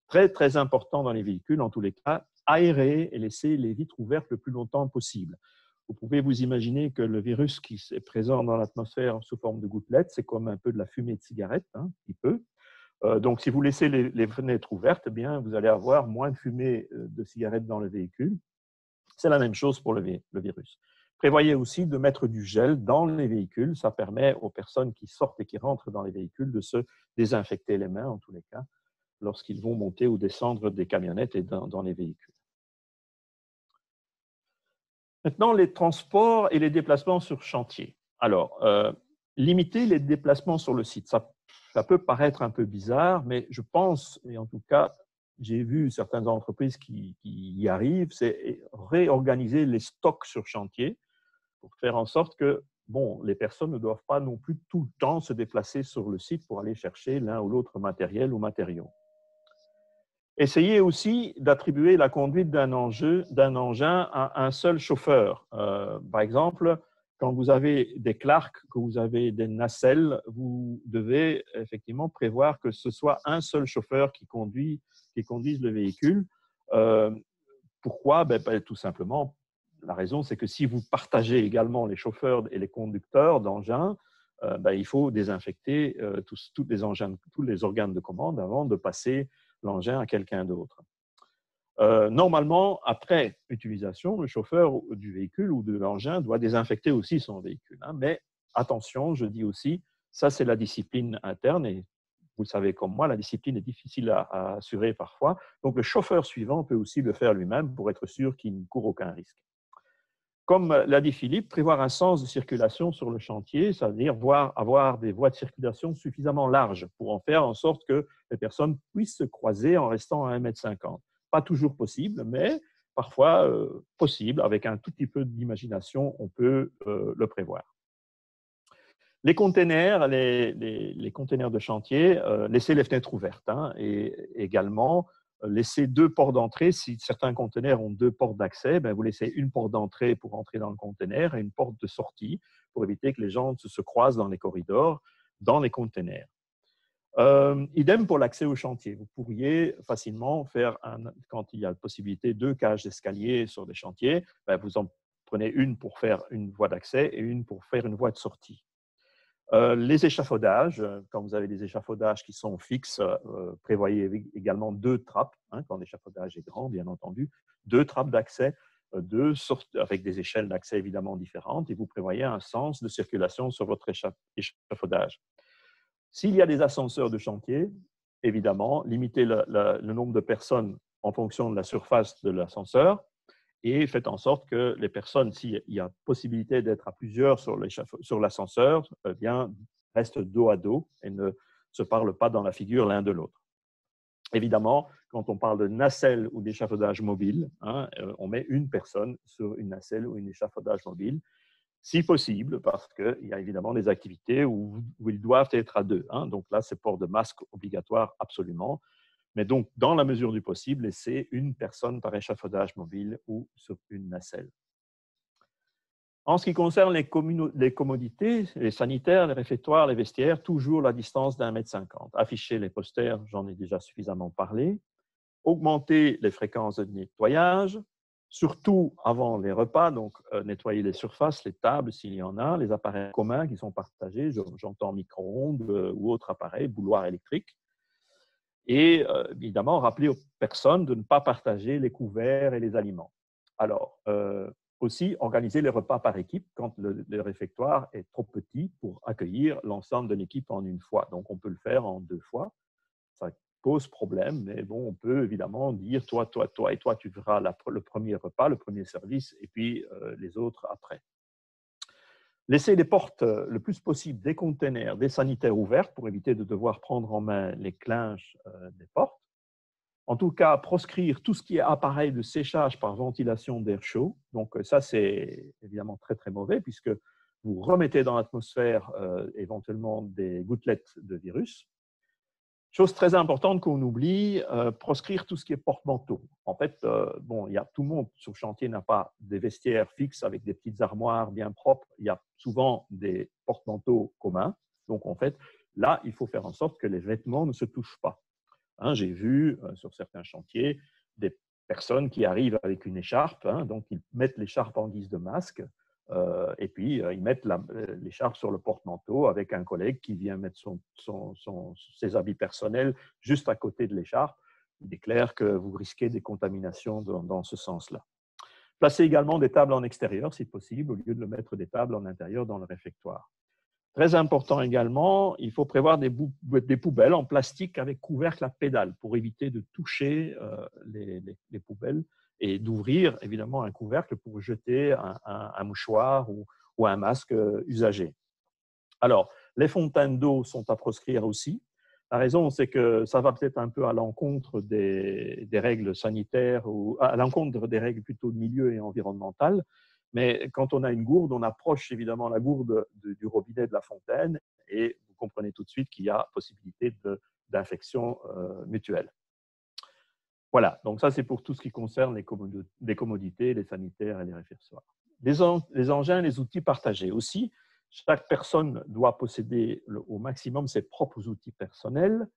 S3: Très, très important dans les véhicules, en tous les cas, aérer et laisser les vitres ouvertes le plus longtemps possible. Vous pouvez vous imaginer que le virus qui est présent dans l'atmosphère sous forme de gouttelettes, c'est comme un peu de la fumée de cigarette, hein, qui peut. Donc, si vous laissez les fenêtres ouvertes, eh bien, vous allez avoir moins de fumée de cigarette dans le véhicule. C'est la même chose pour le virus. Prévoyez aussi de mettre du gel dans les véhicules. Ça permet aux personnes qui sortent et qui rentrent dans les véhicules de se désinfecter les mains, en tous les cas, lorsqu'ils vont monter ou descendre des camionnettes et dans les véhicules. Maintenant, les transports et les déplacements sur chantier. Alors, limiter les déplacements sur le site. Ça peut paraître un peu bizarre, mais je pense, et en tout cas, j'ai vu certaines entreprises qui y arrivent, c'est réorganiser les stocks sur chantier pour faire en sorte que bon, les personnes ne doivent pas non plus tout le temps se déplacer sur le site pour aller chercher l'un ou l'autre matériel ou matériaux. Essayez aussi d'attribuer la conduite d'un engin à un seul chauffeur. Par exemple, quand vous avez des Clark, que vous avez des nacelles, vous devez effectivement prévoir que ce soit un seul chauffeur qui conduise le véhicule. Pourquoi? Tout simplement, la raison, c'est que si vous partagez également les chauffeurs et les conducteurs d'engins, il faut désinfecter tous les organes de commande avant de passer l'engin à quelqu'un d'autre. Normalement, après utilisation, le chauffeur du véhicule ou de l'engin doit désinfecter aussi son véhicule, hein. Mais attention, je dis aussi, ça c'est la discipline interne et vous le savez comme moi, la discipline est difficile à assurer parfois. Donc le chauffeur suivant peut aussi le faire lui-même pour être sûr qu'il ne court aucun risque. Comme l'a dit Philippe, prévoir un sens de circulation sur le chantier, c'est-à-dire avoir des voies de circulation suffisamment larges pour en faire en sorte que les personnes puissent se croiser en restant à 1,50 m. Pas toujours possible, mais parfois possible. Avec un tout petit peu d'imagination, on peut le prévoir. Les containers, les containers de chantier, laissez les fenêtres ouvertes, hein, et également laissez 2 portes d'entrée. Si certains conteneurs ont 2 portes d'accès, vous laissez une porte d'entrée pour entrer dans le conteneur et une porte de sortie pour éviter que les gens se croisent dans les corridors, dans les conteneurs. Idem pour l'accès au chantier. Vous pourriez facilement faire, quand il y a la possibilité, 2 cages d'escalier sur des chantiers, vous en prenez une pour faire une voie d'accès et une pour faire une voie de sortie. Les échafaudages, quand vous avez des échafaudages qui sont fixes, prévoyez également 2 trappes, hein, quand l'échafaudage est grand, bien entendu, 2 trappes d'accès, avec des échelles d'accès évidemment différentes, et vous prévoyez un sens de circulation sur votre échafaudage. S'il y a des ascenseurs de chantier, évidemment, limitez le nombre de personnes en fonction de la surface de l'ascenseur, et faites en sorte que les personnes, s'il y a possibilité d'être à plusieurs sur l'ascenseur, restent dos à dos et ne se parlent pas dans la figure l'un de l'autre. Évidemment, quand on parle de nacelle ou d'échafaudage mobile, hein, on met une personne sur une nacelle ou un échafaudage mobile, si possible, parce qu'il y a évidemment des activités où ils doivent être à 2. Hein. Donc là, c'est port de masque obligatoire absolument. Mais donc, dans la mesure du possible, laisser une personne par échafaudage mobile ou sur une nacelle. En ce qui concerne les commodités, les sanitaires, les réfectoires, les vestiaires, toujours la distance d'1,50 m. Afficher les posters, j'en ai déjà suffisamment parlé. Augmenter les fréquences de nettoyage. surtout avant les repas, donc nettoyer les surfaces, les tables s'il y en a, les appareils communs qui sont partagés, j'entends micro-ondes ou autres appareils, bouilloires électriques. Et évidemment, rappeler aux personnes de ne pas partager les couverts et les aliments. Alors, aussi, organiser les repas par équipe quand le réfectoire est trop petit pour accueillir l'ensemble de l'équipe en une fois. Donc, on peut le faire en 2 fois. Ça pose problème, mais bon, on peut évidemment dire toi, toi, toi et toi, tu feras le premier repas, le premier service, et puis les autres après. Laisser les portes le plus possible des containers, des sanitaires ouvertes pour éviter de devoir prendre en main les clinches des portes. En tout cas, proscrire tout ce qui est appareil de séchage par ventilation d'air chaud. Donc ça, c'est évidemment très, très mauvais puisque vous remettez dans l'atmosphère éventuellement des gouttelettes de virus. Chose très importante qu'on oublie, proscrire tout ce qui est porte-manteau. En fait, bon, tout le monde sur le chantier n'a pas des vestiaires fixes avec des petites armoires bien propres. Il y a souvent des porte-manteaux communs. Donc, en fait, là, il faut faire en sorte que les vêtements ne se touchent pas. Hein, j'ai vu sur certains chantiers des personnes qui arrivent avec une écharpe, hein, donc ils mettent l'écharpe en guise de masque. Et puis, ils mettent l'écharpe sur le porte-manteau avec un collègue qui vient mettre ses habits personnels juste à côté de l'écharpe. Il est clair que vous risquez des contaminations dans ce sens-là. Placez également des tables en extérieur, si possible, au lieu de le mettre des tables en intérieur dans le réfectoire. Très important également, il faut prévoir des poubelles en plastique avec couvercle à pédale pour éviter de toucher les poubelles et d'ouvrir évidemment un couvercle pour jeter un mouchoir ou un masque usagé. Alors, les fontaines d'eau sont à proscrire aussi. La raison, c'est que ça va peut-être un peu à l'encontre des règles sanitaires ou à l'encontre des règles plutôt de milieu et environnementales. Mais quand on a une gourde, on approche évidemment la gourde du robinet de la fontaine et vous comprenez tout de suite qu'il y a possibilité d'infection mutuelle. Voilà, donc ça c'est pour tout ce qui concerne les commodités, les sanitaires et les réfectoires. Les engins, les outils partagés aussi. Chaque personne doit posséder au maximum ses propres outils personnels,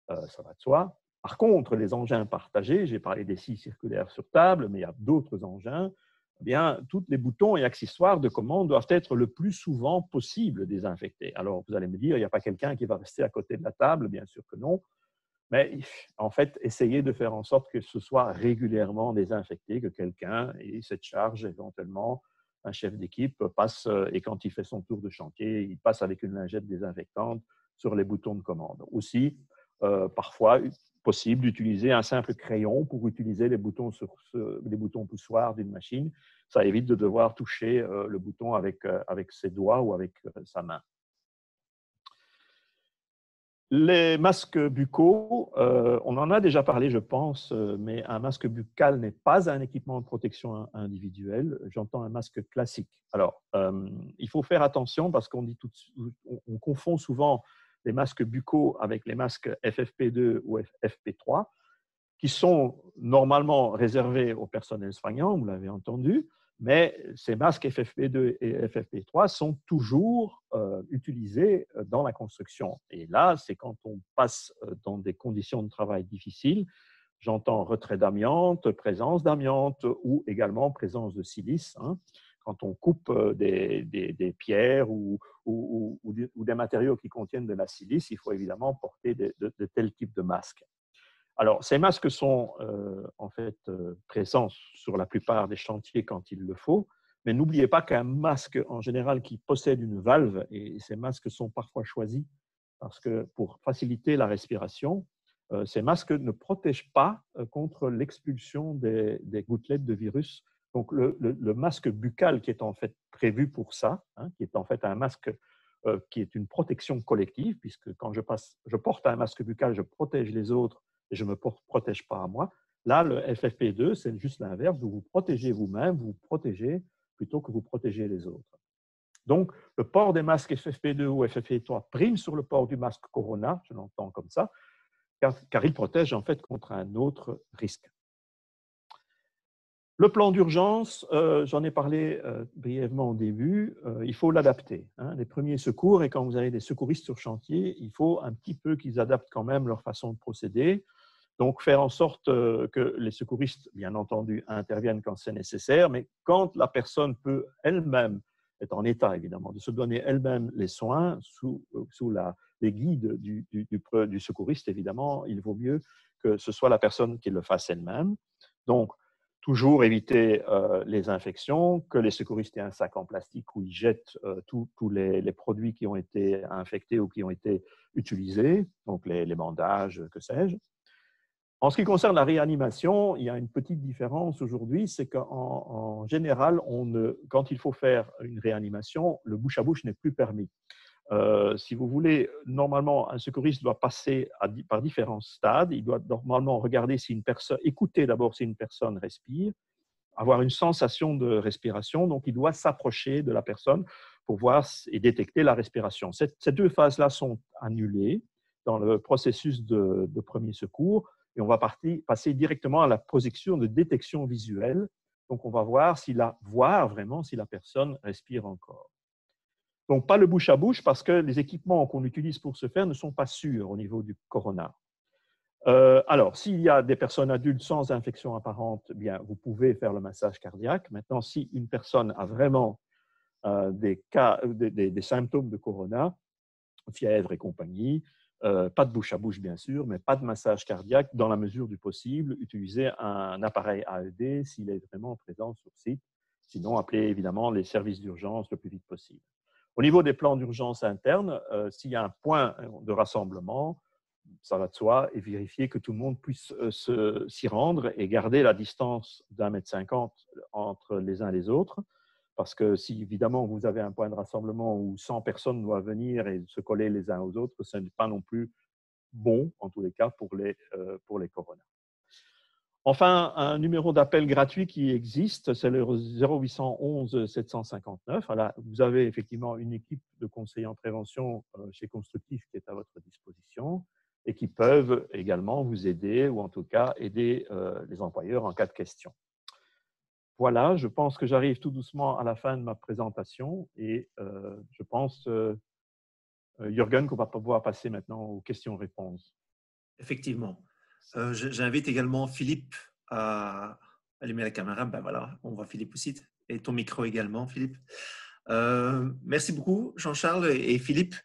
S3: ça va de soi. Par contre, les engins partagés, j'ai parlé des scies circulaires sur table, mais il y a d'autres engins, eh bien, tous les boutons et accessoires de commande doivent être le plus souvent possible désinfectés. Alors, vous allez me dire, il n'y a pas quelqu'un qui va rester à côté de la table, bien sûr que non. Mais en fait, essayez de faire en sorte que ce soit régulièrement désinfecté, que quelqu'un ait cette charge, éventuellement un chef d'équipe passe, et quand il fait son tour de chantier, il passe avec une lingette désinfectante sur les boutons de commande. Aussi, parfois, possible d'utiliser un simple crayon pour utiliser les boutons poussoirs d'une machine. Ça évite de devoir toucher le bouton avec ses doigts ou avec sa main. Les masques buccaux, on en a déjà parlé, je pense, mais un masque buccal n'est pas un équipement de protection individuelle. J'entends un masque classique. Alors, il faut faire attention parce qu'on confond souvent les masques buccaux avec les masques FFP2 ou FFP3, qui sont normalement réservés au personnel soignant, vous l'avez entendu, mais ces masques FFP2 et FFP3 sont toujours utilisés dans la construction. Et là, c'est quand on passe dans des conditions de travail difficiles, j'entends retrait d'amiante, présence d'amiante ou également présence de silice. Hein. Quand on coupe des pierres ou des matériaux qui contiennent de la silice, il faut évidemment porter de tels types de masques. Alors, ces masques sont en fait présents sur la plupart des chantiers quand il le faut, mais n'oubliez pas qu'un masque en général qui possède une valve, et ces masques sont parfois choisis parce que pour faciliter la respiration, ces masques ne protègent pas contre l'expulsion des gouttelettes de virus. Donc, le masque buccal qui est en fait prévu pour ça, hein, qui est en fait un masque qui est une protection collective, puisque quand je porte un masque buccal, je protège les autres et je ne me protège pas à moi. Là, le FFP2, c'est juste l'inverse. Vous vous protégez vous-même, vous vous protégez plutôt que vous protégez les autres. Donc, le port des masques FFP2 ou FFP3 prime sur le port du masque Corona, je l'entends comme ça, car il protège en fait contre un autre risque. Le plan d'urgence, j'en ai parlé brièvement au début, il faut l'adapter. Hein. Les premiers secours, et quand vous avez des secouristes sur chantier, il faut un petit peu qu'ils adaptent quand même leur façon de procéder. Donc, faire en sorte que les secouristes, bien entendu, interviennent quand c'est nécessaire, mais quand la personne peut elle-même, est en état évidemment, de se donner elle-même les soins sous les guides du secouriste, évidemment, il vaut mieux que ce soit la personne qui le fasse elle-même. Donc, toujours éviter les infections, que les secouristes aient un sac en plastique où ils jettent tous les produits qui ont été infectés ou qui ont été utilisés, donc les bandages, que sais-je. En ce qui concerne la réanimation, il y a une petite différence aujourd'hui, c'est qu'en général, quand il faut faire une réanimation, le bouche-à-bouche n'est plus permis. Si vous voulez, normalement, un secouriste doit passer par différents stades. Il doit normalement regarder si une personne, écouter d'abord si une personne respire, avoir une sensation de respiration. Donc, il doit s'approcher de la personne pour voir et détecter la respiration. Ces deux phases-là sont annulées dans le processus de premier secours et on va passer directement à la position de détection visuelle. Donc, on va voir vraiment si la personne respire encore. Donc, pas le bouche à bouche parce que les équipements qu'on utilise pour ce faire ne sont pas sûrs au niveau du corona. Alors, s'il y a des personnes adultes sans infection apparente, bien, vous pouvez faire le massage cardiaque. Maintenant, si une personne a vraiment des symptômes de corona, fièvre et compagnie, pas de bouche à bouche, bien sûr, mais pas de massage cardiaque dans la mesure du possible. Utilisez un appareil AED s'il est vraiment présent sur site. Sinon, appelez évidemment les services d'urgence le plus vite possible. Au niveau des plans d'urgence internes, s'il y a un point de rassemblement, ça va de soi, et vérifier que tout le monde puisse s'y rendre et garder la distance d'1,50 m entre les uns et les autres. Parce que si, évidemment, vous avez un point de rassemblement où 100 personnes doivent venir et se coller les uns aux autres, ce n'est pas non plus bon, en tous les cas, pour les coronas. Enfin, un numéro d'appel gratuit qui existe, c'est le 0811 759. Voilà, vous avez effectivement une équipe de conseillers en prévention chez Constructif qui est à votre disposition et qui peuvent également vous aider ou en tout cas aider les employeurs en cas de question. Voilà, je pense que j'arrive tout doucement à la fin de ma présentation et je pense, Jürgen, qu'on va pouvoir passer maintenant aux questions-réponses.
S1: Effectivement. J'invite également Philippe à allumer la caméra. Ben voilà, on voit Philippe aussi. Et ton micro également, Philippe. Merci beaucoup, Jean-Charles et Philippe.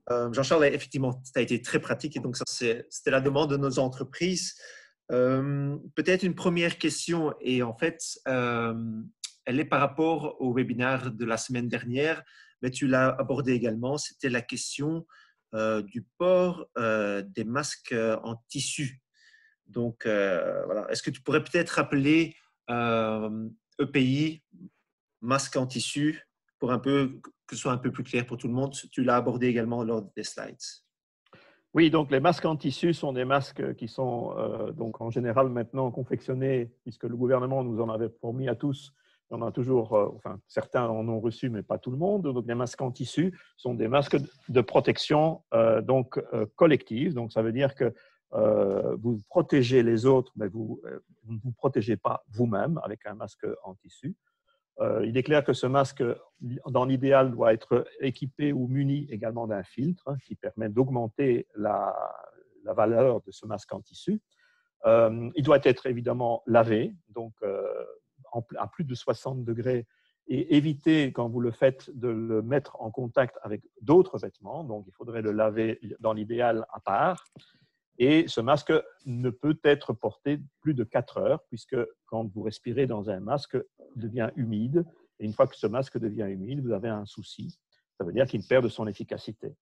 S1: Jean-Charles, effectivement, ça a été très pratique et donc c'était la demande de nos entreprises. Peut-être une première question et en fait, elle est par rapport au webinaire de la semaine dernière, mais tu l'as abordé également. C'était la question du port des masques en tissu. Donc, voilà. Est-ce que tu pourrais peut-être rappeler EPI, masque en tissu, pour que ce soit un peu plus clair pour tout le monde? Tu l'as abordé également lors des slides.
S3: Oui, donc les masques en tissu sont des masques qui sont donc en général maintenant confectionnés, puisque le gouvernement nous en avait promis à tous. On a toujours, enfin certains en ont reçu, mais pas tout le monde. Donc les masques en tissu sont des masques de protection collective. Donc ça veut dire que vous protégez les autres, mais vous ne vous protégez pas vous-même avec un masque en tissu. Il est clair que ce masque, dans l'idéal, doit être équipé ou muni également d'un filtre qui permet d'augmenter la valeur de ce masque en tissu. Il doit être évidemment lavé, donc à plus de 60 degrés, et éviter, quand vous le faites, de le mettre en contact avec d'autres vêtements. Donc, il faudrait le laver dans l'idéal à part. Et ce masque ne peut être porté plus de 4 heures, puisque quand vous respirez dans un masque, il devient humide. Et une fois que ce masque devient humide, vous avez un souci. Ça veut dire qu'il perd de son efficacité.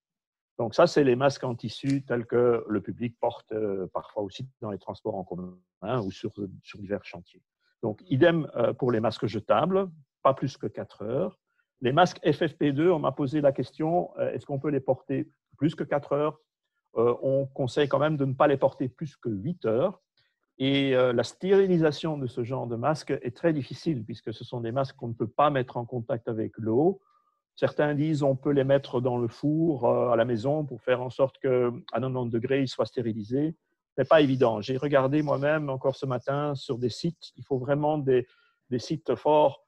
S3: Donc ça, c'est les masques en tissu tels que le public porte parfois aussi dans les transports en commun ou sur divers chantiers. Donc, idem pour les masques jetables, pas plus que 4 heures. Les masques FFP2, on m'a posé la question, est-ce qu'on peut les porter plus que 4 heures? On conseille quand même de ne pas les porter plus que 8 heures. Et la stérilisation de ce genre de masque est très difficile puisque ce sont des masques qu'on ne peut pas mettre en contact avec l'eau. Certains disent qu'on peut les mettre dans le four à la maison pour faire en sorte qu'à 90 degrés, ils soient stérilisés. Ce n'est pas évident. J'ai regardé moi-même encore ce matin sur des sites. Il faut vraiment des sites forts,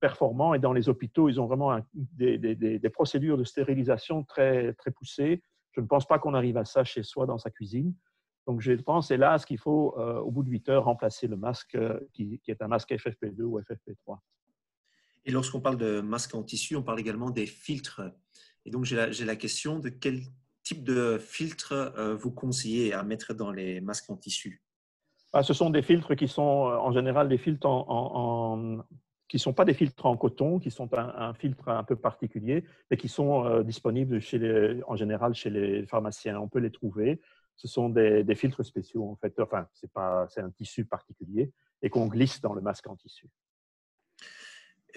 S3: performants. Et dans les hôpitaux, ils ont vraiment des procédures de stérilisation très, très poussées. Je ne pense pas qu'on arrive à ça chez soi dans sa cuisine. Donc, je pense, hélas, qu'il faut, au bout de 8 heures, remplacer le masque qui est un masque FFP2 ou FFP3.
S1: Et lorsqu'on parle de masques en tissu, on parle également des filtres. Et donc, j'ai la question de quel type de filtre vous conseillez à mettre dans les masques en tissu?
S3: Ce sont des filtres qui sont en général des filtres qui ne sont pas des filtres en coton, qui sont un filtre un peu particulier, mais qui sont disponibles en général chez les pharmaciens. On peut les trouver. Ce sont des filtres spéciaux, en fait. Enfin, c'est un tissu particulier et qu'on glisse dans le masque en tissu.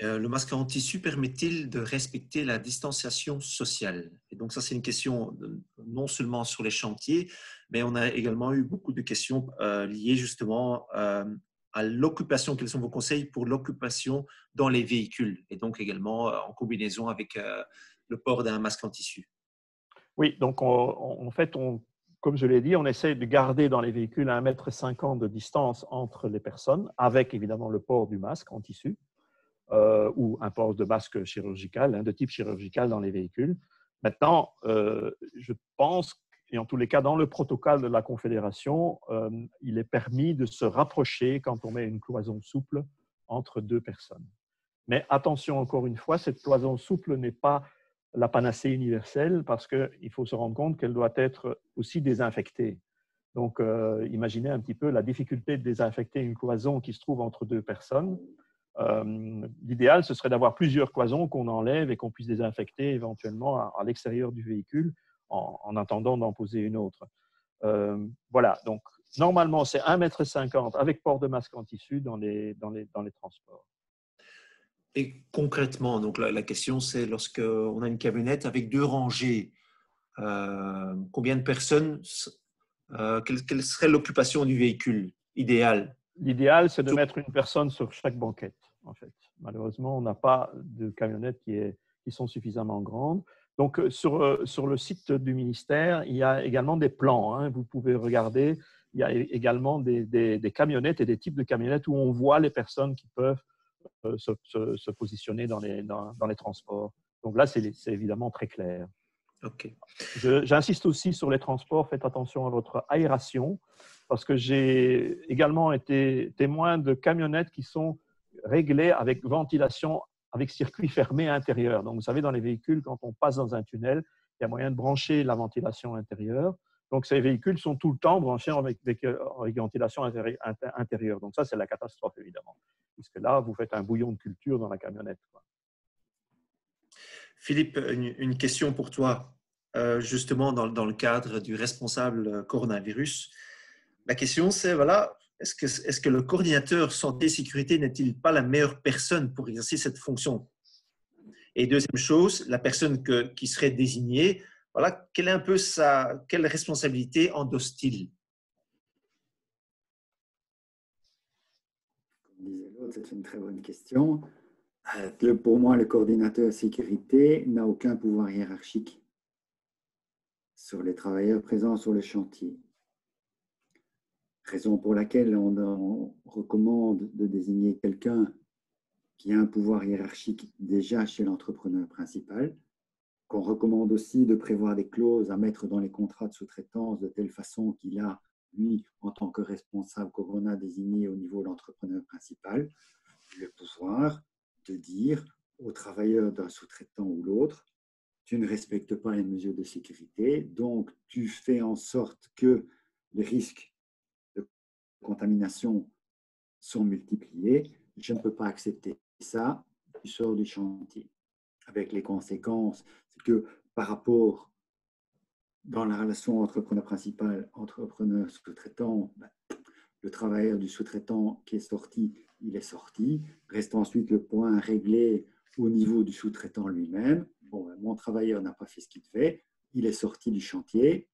S1: Le masque en tissu permet-il de respecter la distanciation sociale? Et donc ça, c'est une question non seulement sur les chantiers, mais on a également eu beaucoup de questions liées justement à l'occupation. Quels sont vos conseils pour l'occupation dans les véhicules? Et donc également en combinaison avec le port d'un masque en tissu.
S3: Oui, donc en fait, comme je l'ai dit, on essaie de garder dans les véhicules 1,50 m de distance entre les personnes, avec évidemment le port du masque en tissu. Ou un port de masque chirurgical, de type chirurgical dans les véhicules. Maintenant, je pense, et en tous les cas, dans le protocole de la Confédération, il est permis de se rapprocher quand on met une cloison souple entre deux personnes. Mais attention, encore une fois, cette cloison souple n'est pas la panacée universelle parce qu'il faut se rendre compte qu'elle doit être aussi désinfectée. Donc, imaginez un petit peu la difficulté de désinfecter une cloison qui se trouve entre deux personnes. L'idéal, ce serait d'avoir plusieurs cloisons qu'on enlève et qu'on puisse désinfecter éventuellement à l'extérieur du véhicule en attendant d'en poser une autre. Voilà, donc normalement, c'est 1,50 m avec port de masque en tissu dans les transports.
S1: Et concrètement, donc la question, c'est lorsqu'on a une camionnette avec 2 rangées, combien de personnes, quelle serait l'occupation du véhicule idéal?
S3: L'idéal, c'est de mettre une personne sur chaque banquette, en fait. Malheureusement, on n'a pas de camionnettes qui sont suffisamment grandes. Donc, sur le site du ministère, il y a également des plans. Hein. Vous pouvez regarder, il y a également des camionnettes et des types de camionnettes où on voit les personnes qui peuvent se positionner dans les transports. Donc là, c'est évidemment très clair.
S1: Okay.
S3: J'insiste aussi sur les transports. Faites attention à votre aération parce que j'ai également été témoin de camionnettes qui sont réglées avec ventilation, avec circuit fermé intérieur. Donc, vous savez, dans les véhicules, quand on passe dans un tunnel, il y a moyen de brancher la ventilation intérieure. Donc, ces véhicules sont tout le temps branchés avec ventilation intérieure. Donc, ça, c'est la catastrophe, évidemment. Puisque là, vous faites un bouillon de culture dans la camionnette, quoi.
S1: Philippe, une question pour toi, justement dans le cadre du responsable coronavirus. La question, c'est, voilà, est-ce que le coordinateur santé-sécurité n'est-il pas la meilleure personne pour exercer cette fonction? Et deuxième chose, la personne qui serait désignée, voilà, quelle responsabilité endosse-t-il?
S2: Comme disait l'autre, c'est une très bonne question. Pour moi, le coordinateur sécurité n'a aucun pouvoir hiérarchique sur les travailleurs présents sur le chantier. Raison pour laquelle on recommande de désigner quelqu'un qui a un pouvoir hiérarchique déjà chez l'entrepreneur principal, qu'on recommande aussi de prévoir des clauses à mettre dans les contrats de sous-traitance de telle façon qu'il a, lui, en tant que responsable Corona désigné au niveau de l'entrepreneur principal, le pouvoir de dire aux travailleurs d'un sous-traitant ou l'autre, tu ne respectes pas les mesures de sécurité, donc tu fais en sorte que les risques de contamination sont multipliés. Je ne peux pas accepter ça, tu sors du chantier. Avec les conséquences, c'est que par rapport dans la relation entrepreneur principal, entrepreneur sous-traitant, le travailleur du sous-traitant qui est sorti, il est sorti. Reste ensuite le point réglé au niveau du sous-traitant lui-même. Bon, mon travailleur n'a pas fait ce qu'il devait, il est sorti du chantier,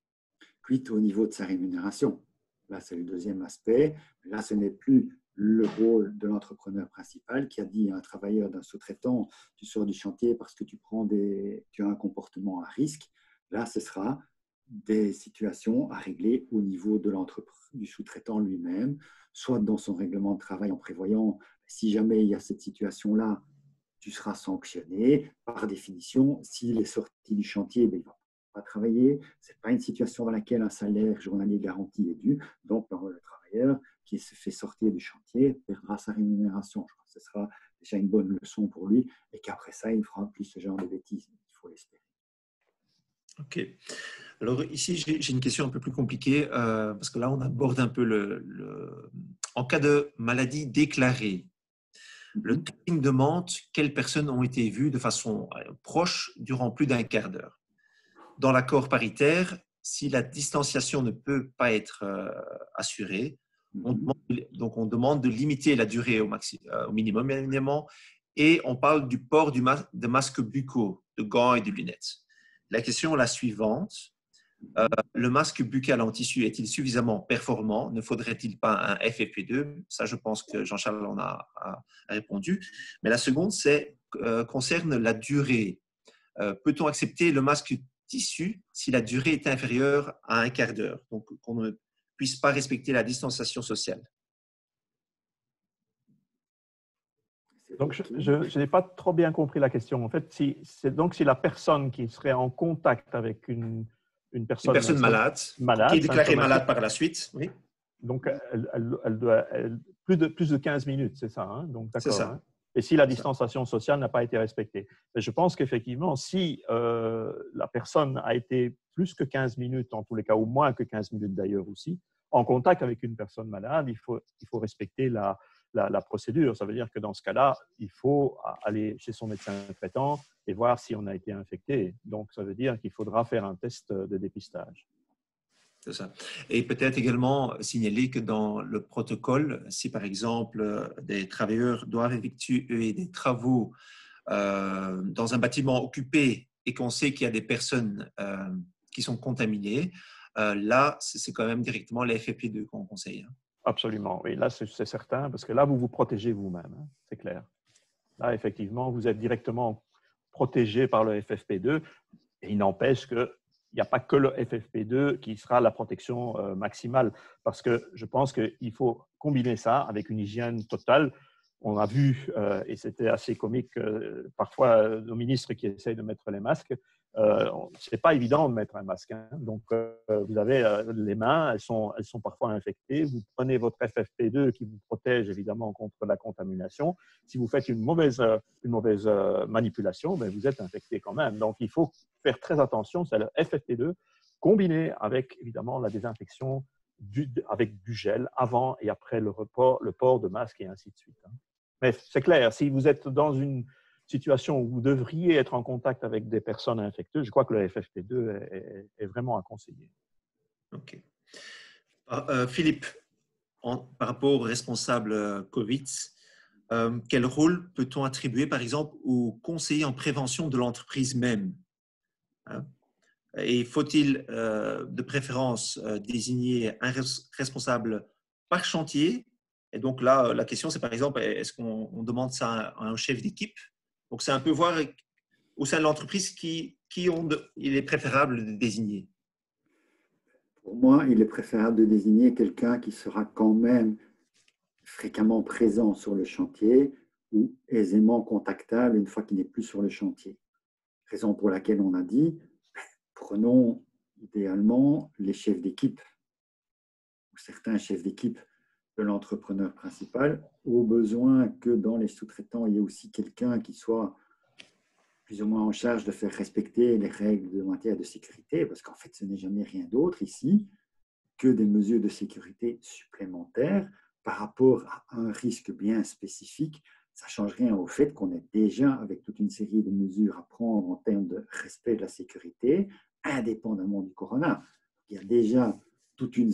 S2: puis au niveau de sa rémunération. Là, c'est le deuxième aspect. Là, ce n'est plus le rôle de l'entrepreneur principal qui a dit à un travailleur d'un sous-traitant, tu sors du chantier parce que tu as un comportement à risque. Là, ce sera des situations à régler au niveau du sous-traitant lui-même, soit dans son règlement de travail en prévoyant, si jamais il y a cette situation-là, tu seras sanctionné. Par définition, s'il est sorti du chantier, il va pas travailler. Ce n'est pas une situation dans laquelle un salaire journalier garanti est dû. Donc, le travailleur qui se fait sortir du chantier perdra sa rémunération. Je crois que ce sera déjà une bonne leçon pour lui et qu'après ça, il ne fera plus ce genre de bêtises. Il faut l'espérer.
S1: OK. Alors ici, j'ai une question un peu plus compliquée parce que là, on aborde un peu en cas de maladie déclarée. Le tracking demande quelles personnes ont été vues de façon proche durant plus d'un quart d'heure. Dans l'accord paritaire, si la distanciation ne peut pas être assurée, on demande de limiter la durée au minimum, bien évidemment, et on parle du port de masques buccaux, de gants et de lunettes. La question est la suivante. Le masque buccal en tissu est-il suffisamment performant? Ne faudrait-il pas un FFP2? Ça, je pense que Jean-Charles en a répondu. Mais la seconde, concerne la durée. Peut-on accepter le masque tissu si la durée est inférieure à un quart d'heure? Donc, qu'on ne puisse pas respecter la distanciation sociale.
S3: Donc, je n'ai pas trop bien compris la question. En fait, si la personne qui serait en contact avec une personne
S1: malade, qui est déclarée malade par la suite, oui.
S3: Donc, elle doit plus de 15 minutes, c'est ça, hein? Donc,
S1: c'est ça.
S3: Hein? Et si la distanciation sociale n'a pas été respectée. Mais je pense qu'effectivement, si la personne a été plus que 15 minutes, en tous les cas, ou moins que 15 minutes d'ailleurs aussi, en contact avec une personne malade, il faut respecter la procédure. Ça veut dire que dans ce cas-là, il faut aller chez son médecin traitant et voir si on a été infecté. Donc, ça veut dire qu'il faudra faire un test de dépistage.
S1: C'est ça. Et peut-être également signaler que dans le protocole, si par exemple des travailleurs doivent effectuer des travaux dans un bâtiment occupé et qu'on sait qu'il y a des personnes qui sont contaminées, là, c'est quand même directement les FFP2 qu'on conseille. Hein.
S3: Absolument, oui. Là, c'est certain, parce que là, vous vous protégez vous-même, hein, c'est clair. Là, effectivement, vous êtes directement protégé par le FFP2. Et il n'empêche qu'il n'y a pas que le FFP2 qui sera la protection maximale, parce que je pense qu'il faut combiner ça avec une hygiène totale. On a vu, et c'était assez comique, parfois nos ministres qui essayent de mettre les masques, ce n'est pas évident de mettre un masque. Hein. Donc, vous avez les mains, elles sont parfois infectées. Vous prenez votre FFP2 qui vous protège évidemment contre la contamination. Si vous faites une mauvaise manipulation, ben, vous êtes infecté quand même. Donc, il faut faire très attention. C'est le FFP2 combiné avec évidemment la désinfection avec du gel avant et après le port de masque et ainsi de suite. Hein. Mais c'est clair, si vous êtes dans une situation où vous devriez être en contact avec des personnes infectées, je crois que le FFP2 est vraiment à conseiller.
S1: OK. Philippe, par rapport aux responsables COVID, quel rôle peut-on attribuer, par exemple, aux conseillers en prévention de l'entreprise même? Et faut-il de préférence désigner un responsable par chantier? Et donc là, la question, c'est par exemple, est-ce qu'on demande ça à un chef d'équipe? Donc, c'est un peu voir au sein de l'entreprise qui il est préférable de désigner.
S2: Pour moi, il est préférable de désigner quelqu'un qui sera quand même fréquemment présent sur le chantier ou aisément contactable une fois qu'il n'est plus sur le chantier. Raison pour laquelle on a dit, prenons idéalement les chefs d'équipe ou certains chefs d'équipe de l'entrepreneur principal, au besoin que dans les sous-traitants, il y ait aussi quelqu'un qui soit plus ou moins en charge de faire respecter les règles de matière de sécurité, parce qu'en fait, ce n'est jamais rien d'autre ici que des mesures de sécurité supplémentaires par rapport à un risque bien spécifique. Ça ne change rien au fait qu'on est déjà avec toute une série de mesures à prendre en termes de respect de la sécurité, indépendamment du corona. Il y a déjà toute une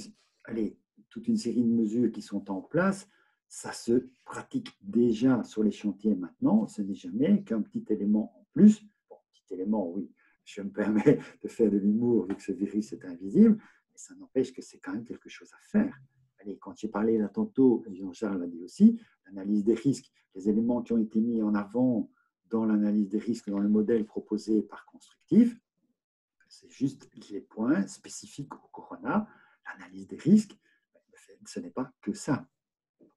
S2: série de mesures qui sont en place. Ça se pratique déjà sur les chantiers maintenant. Ce n'est jamais qu'un petit élément en plus. Bon, petit élément, oui, je me permets de faire de l'humour vu que ce virus est invisible, mais ça n'empêche que c'est quand même quelque chose à faire. Allez, quand j'ai parlé là tantôt, et Jean-Charles l'a dit aussi, l'analyse des risques, les éléments qui ont été mis en avant dans l'analyse des risques, dans le modèle proposé par Constructive, c'est juste les points spécifiques au corona. L'analyse des risques, ce n'est pas que ça.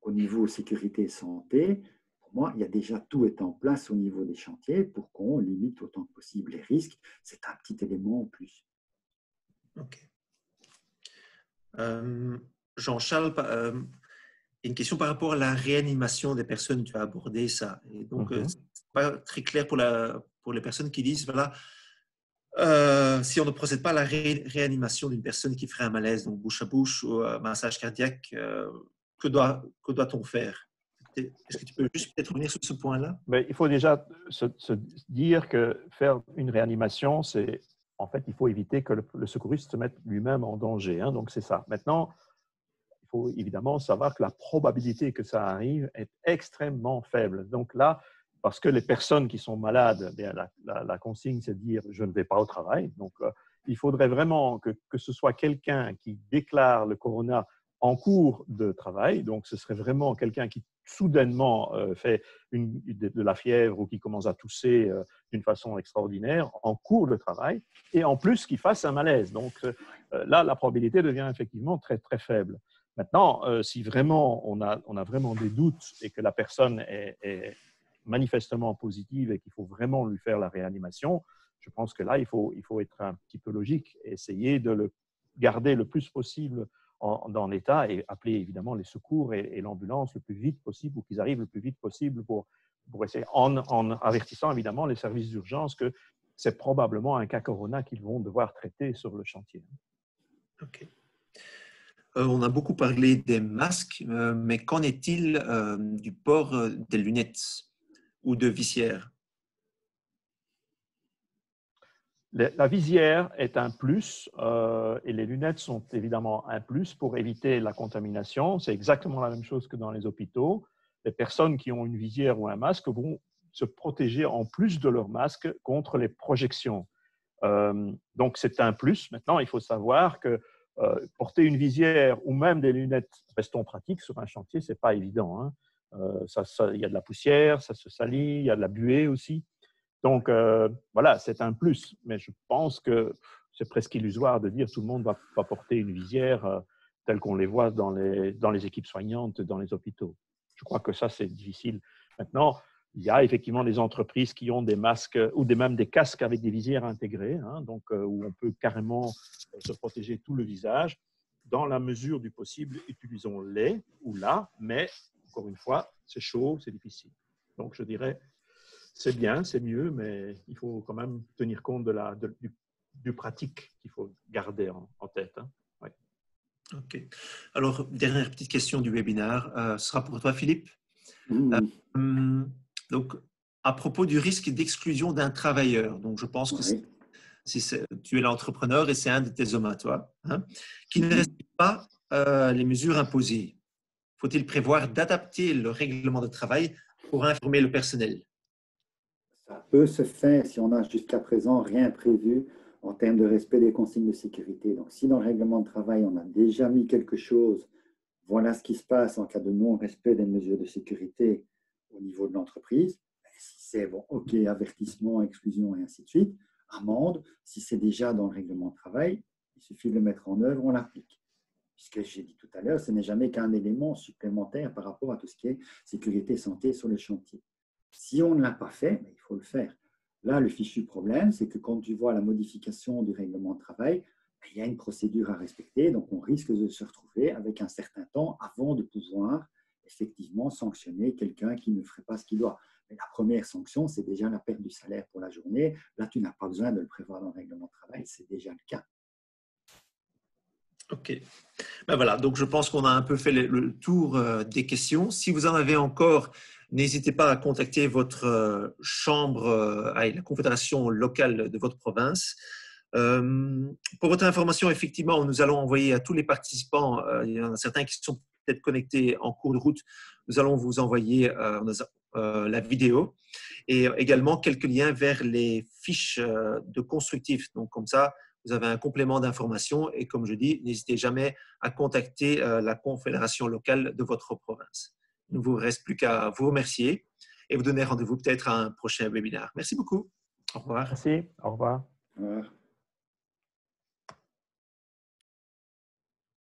S2: Au niveau sécurité et santé, pour moi, il y a déjà tout est en place au niveau des chantiers pour qu'on limite autant que possible les risques. C'est un petit élément en plus.
S1: Ok. Jean-Charles, une question par rapport à la réanimation des personnes. Tu as abordé ça. Et donc, c'est pas très clair pour les personnes qui disent, voilà, si on ne procède pas à la réanimation d'une personne qui ferait un malaise, donc bouche à bouche ou massage cardiaque, que doit-on faire? Est-ce que tu peux juste peut-être revenir sur ce point-là?
S3: Mais il faut déjà se dire que faire une réanimation, c'est en fait, il faut éviter que le secouriste se mette lui-même en danger. Hein, donc, c'est ça. Maintenant, il faut évidemment savoir que la probabilité que ça arrive est extrêmement faible. Donc là, parce que les personnes qui sont malades, bien, la consigne, c'est de dire « je ne vais pas au travail ». Donc, il faudrait vraiment que ce soit quelqu'un qui déclare le corona en cours de travail. Donc, ce serait vraiment quelqu'un qui soudainement fait de la fièvre ou qui commence à tousser d'une façon extraordinaire en cours de travail et en plus qu'il fasse un malaise. Donc, là, la probabilité devient effectivement très, très faible. Maintenant, si vraiment on a vraiment des doutes et que la personne est manifestement positive et qu'il faut vraiment lui faire la réanimation, je pense que là, il faut être un petit peu logique et essayer de le garder le plus possible dans l'état et appeler évidemment les secours et l'ambulance le plus vite possible ou qu'ils arrivent le plus vite possible pour essayer, en avertissant évidemment les services d'urgence que c'est probablement un cas corona qu'ils vont devoir traiter sur le chantier.
S1: Ok. On a beaucoup parlé des masques, mais qu'en est-il du port des lunettes ou de visières?
S3: La visière est un plus et les lunettes sont évidemment un plus pour éviter la contamination. C'est exactement la même chose que dans les hôpitaux. Les personnes qui ont une visière ou un masque vont se protéger en plus de leur masque contre les projections. Donc, c'est un plus. Maintenant, il faut savoir que porter une visière ou même des lunettes veston pratique sur un chantier, ce n'est pas évident. Hein. Il y a de la poussière, ça se salit, il y a de la buée aussi. Donc, voilà, c'est un plus. Mais je pense que c'est presque illusoire de dire que tout le monde va porter une visière telle qu'on les voit dans les équipes soignantes, dans les hôpitaux. Je crois que ça, c'est difficile. Maintenant, il y a effectivement des entreprises qui ont des masques ou même des casques avec des visières intégrées, hein, donc, où on peut carrément se protéger tout le visage. Dans la mesure du possible, utilisons-les ou là, mais encore une fois, c'est chaud, c'est difficile. Donc, je dirais, c'est bien, c'est mieux, mais il faut quand même tenir compte du pratique qu'il faut garder en tête. Hein. Ouais.
S1: Ok. Alors, dernière petite question du webinaire, ce sera pour toi, Philippe. Donc, à propos du risque d'exclusion d'un travailleur, donc je pense que tu es l'entrepreneur et c'est un de tes hommes à toi, hein, qui ne respecte pas les mesures imposées. Faut-il prévoir d'adapter le règlement de travail pour informer le personnel?
S2: Ça peut se faire si on n'a jusqu'à présent rien prévu en termes de respect des consignes de sécurité. Donc, si dans le règlement de travail, on a déjà mis quelque chose, voilà ce qui se passe en cas de non-respect des mesures de sécurité au niveau de l'entreprise. Si c'est bon, OK, avertissement, exclusion et ainsi de suite, amende, si c'est déjà dans le règlement de travail, il suffit de le mettre en œuvre, on l'applique. Puisque j'ai dit tout à l'heure, ce n'est jamais qu'un élément supplémentaire par rapport à tout ce qui est sécurité santé sur le chantier. Si on ne l'a pas fait, il faut le faire. Là, le fichu problème, c'est que quand tu vois la modification du règlement de travail, il y a une procédure à respecter, donc on risque de se retrouver avec un certain temps avant de pouvoir effectivement sanctionner quelqu'un qui ne ferait pas ce qu'il doit. Mais la première sanction, c'est déjà la perte du salaire pour la journée. Là, tu n'as pas besoin de le prévoir dans le règlement de travail, c'est déjà le cas.
S1: Ok. Ben voilà, donc je pense qu'on a un peu fait le tour des questions. Si vous en avez encore, n'hésitez pas à contacter votre chambre, la confédération locale de votre province. Pour votre information, effectivement, nous allons envoyer à tous les participants, il y en a certains qui sont peut-être connectés en cours de route, nous allons vous envoyer la vidéo et également quelques liens vers les fiches de constructifs. Donc comme ça, vous avez un complément d'information et comme je dis, n'hésitez jamais à contacter la confédération locale de votre province. Il ne vous reste plus qu'à vous remercier et vous donner rendez-vous peut-être à un prochain webinaire. Merci beaucoup. Au revoir.
S3: Merci. Au revoir.
S2: Au revoir.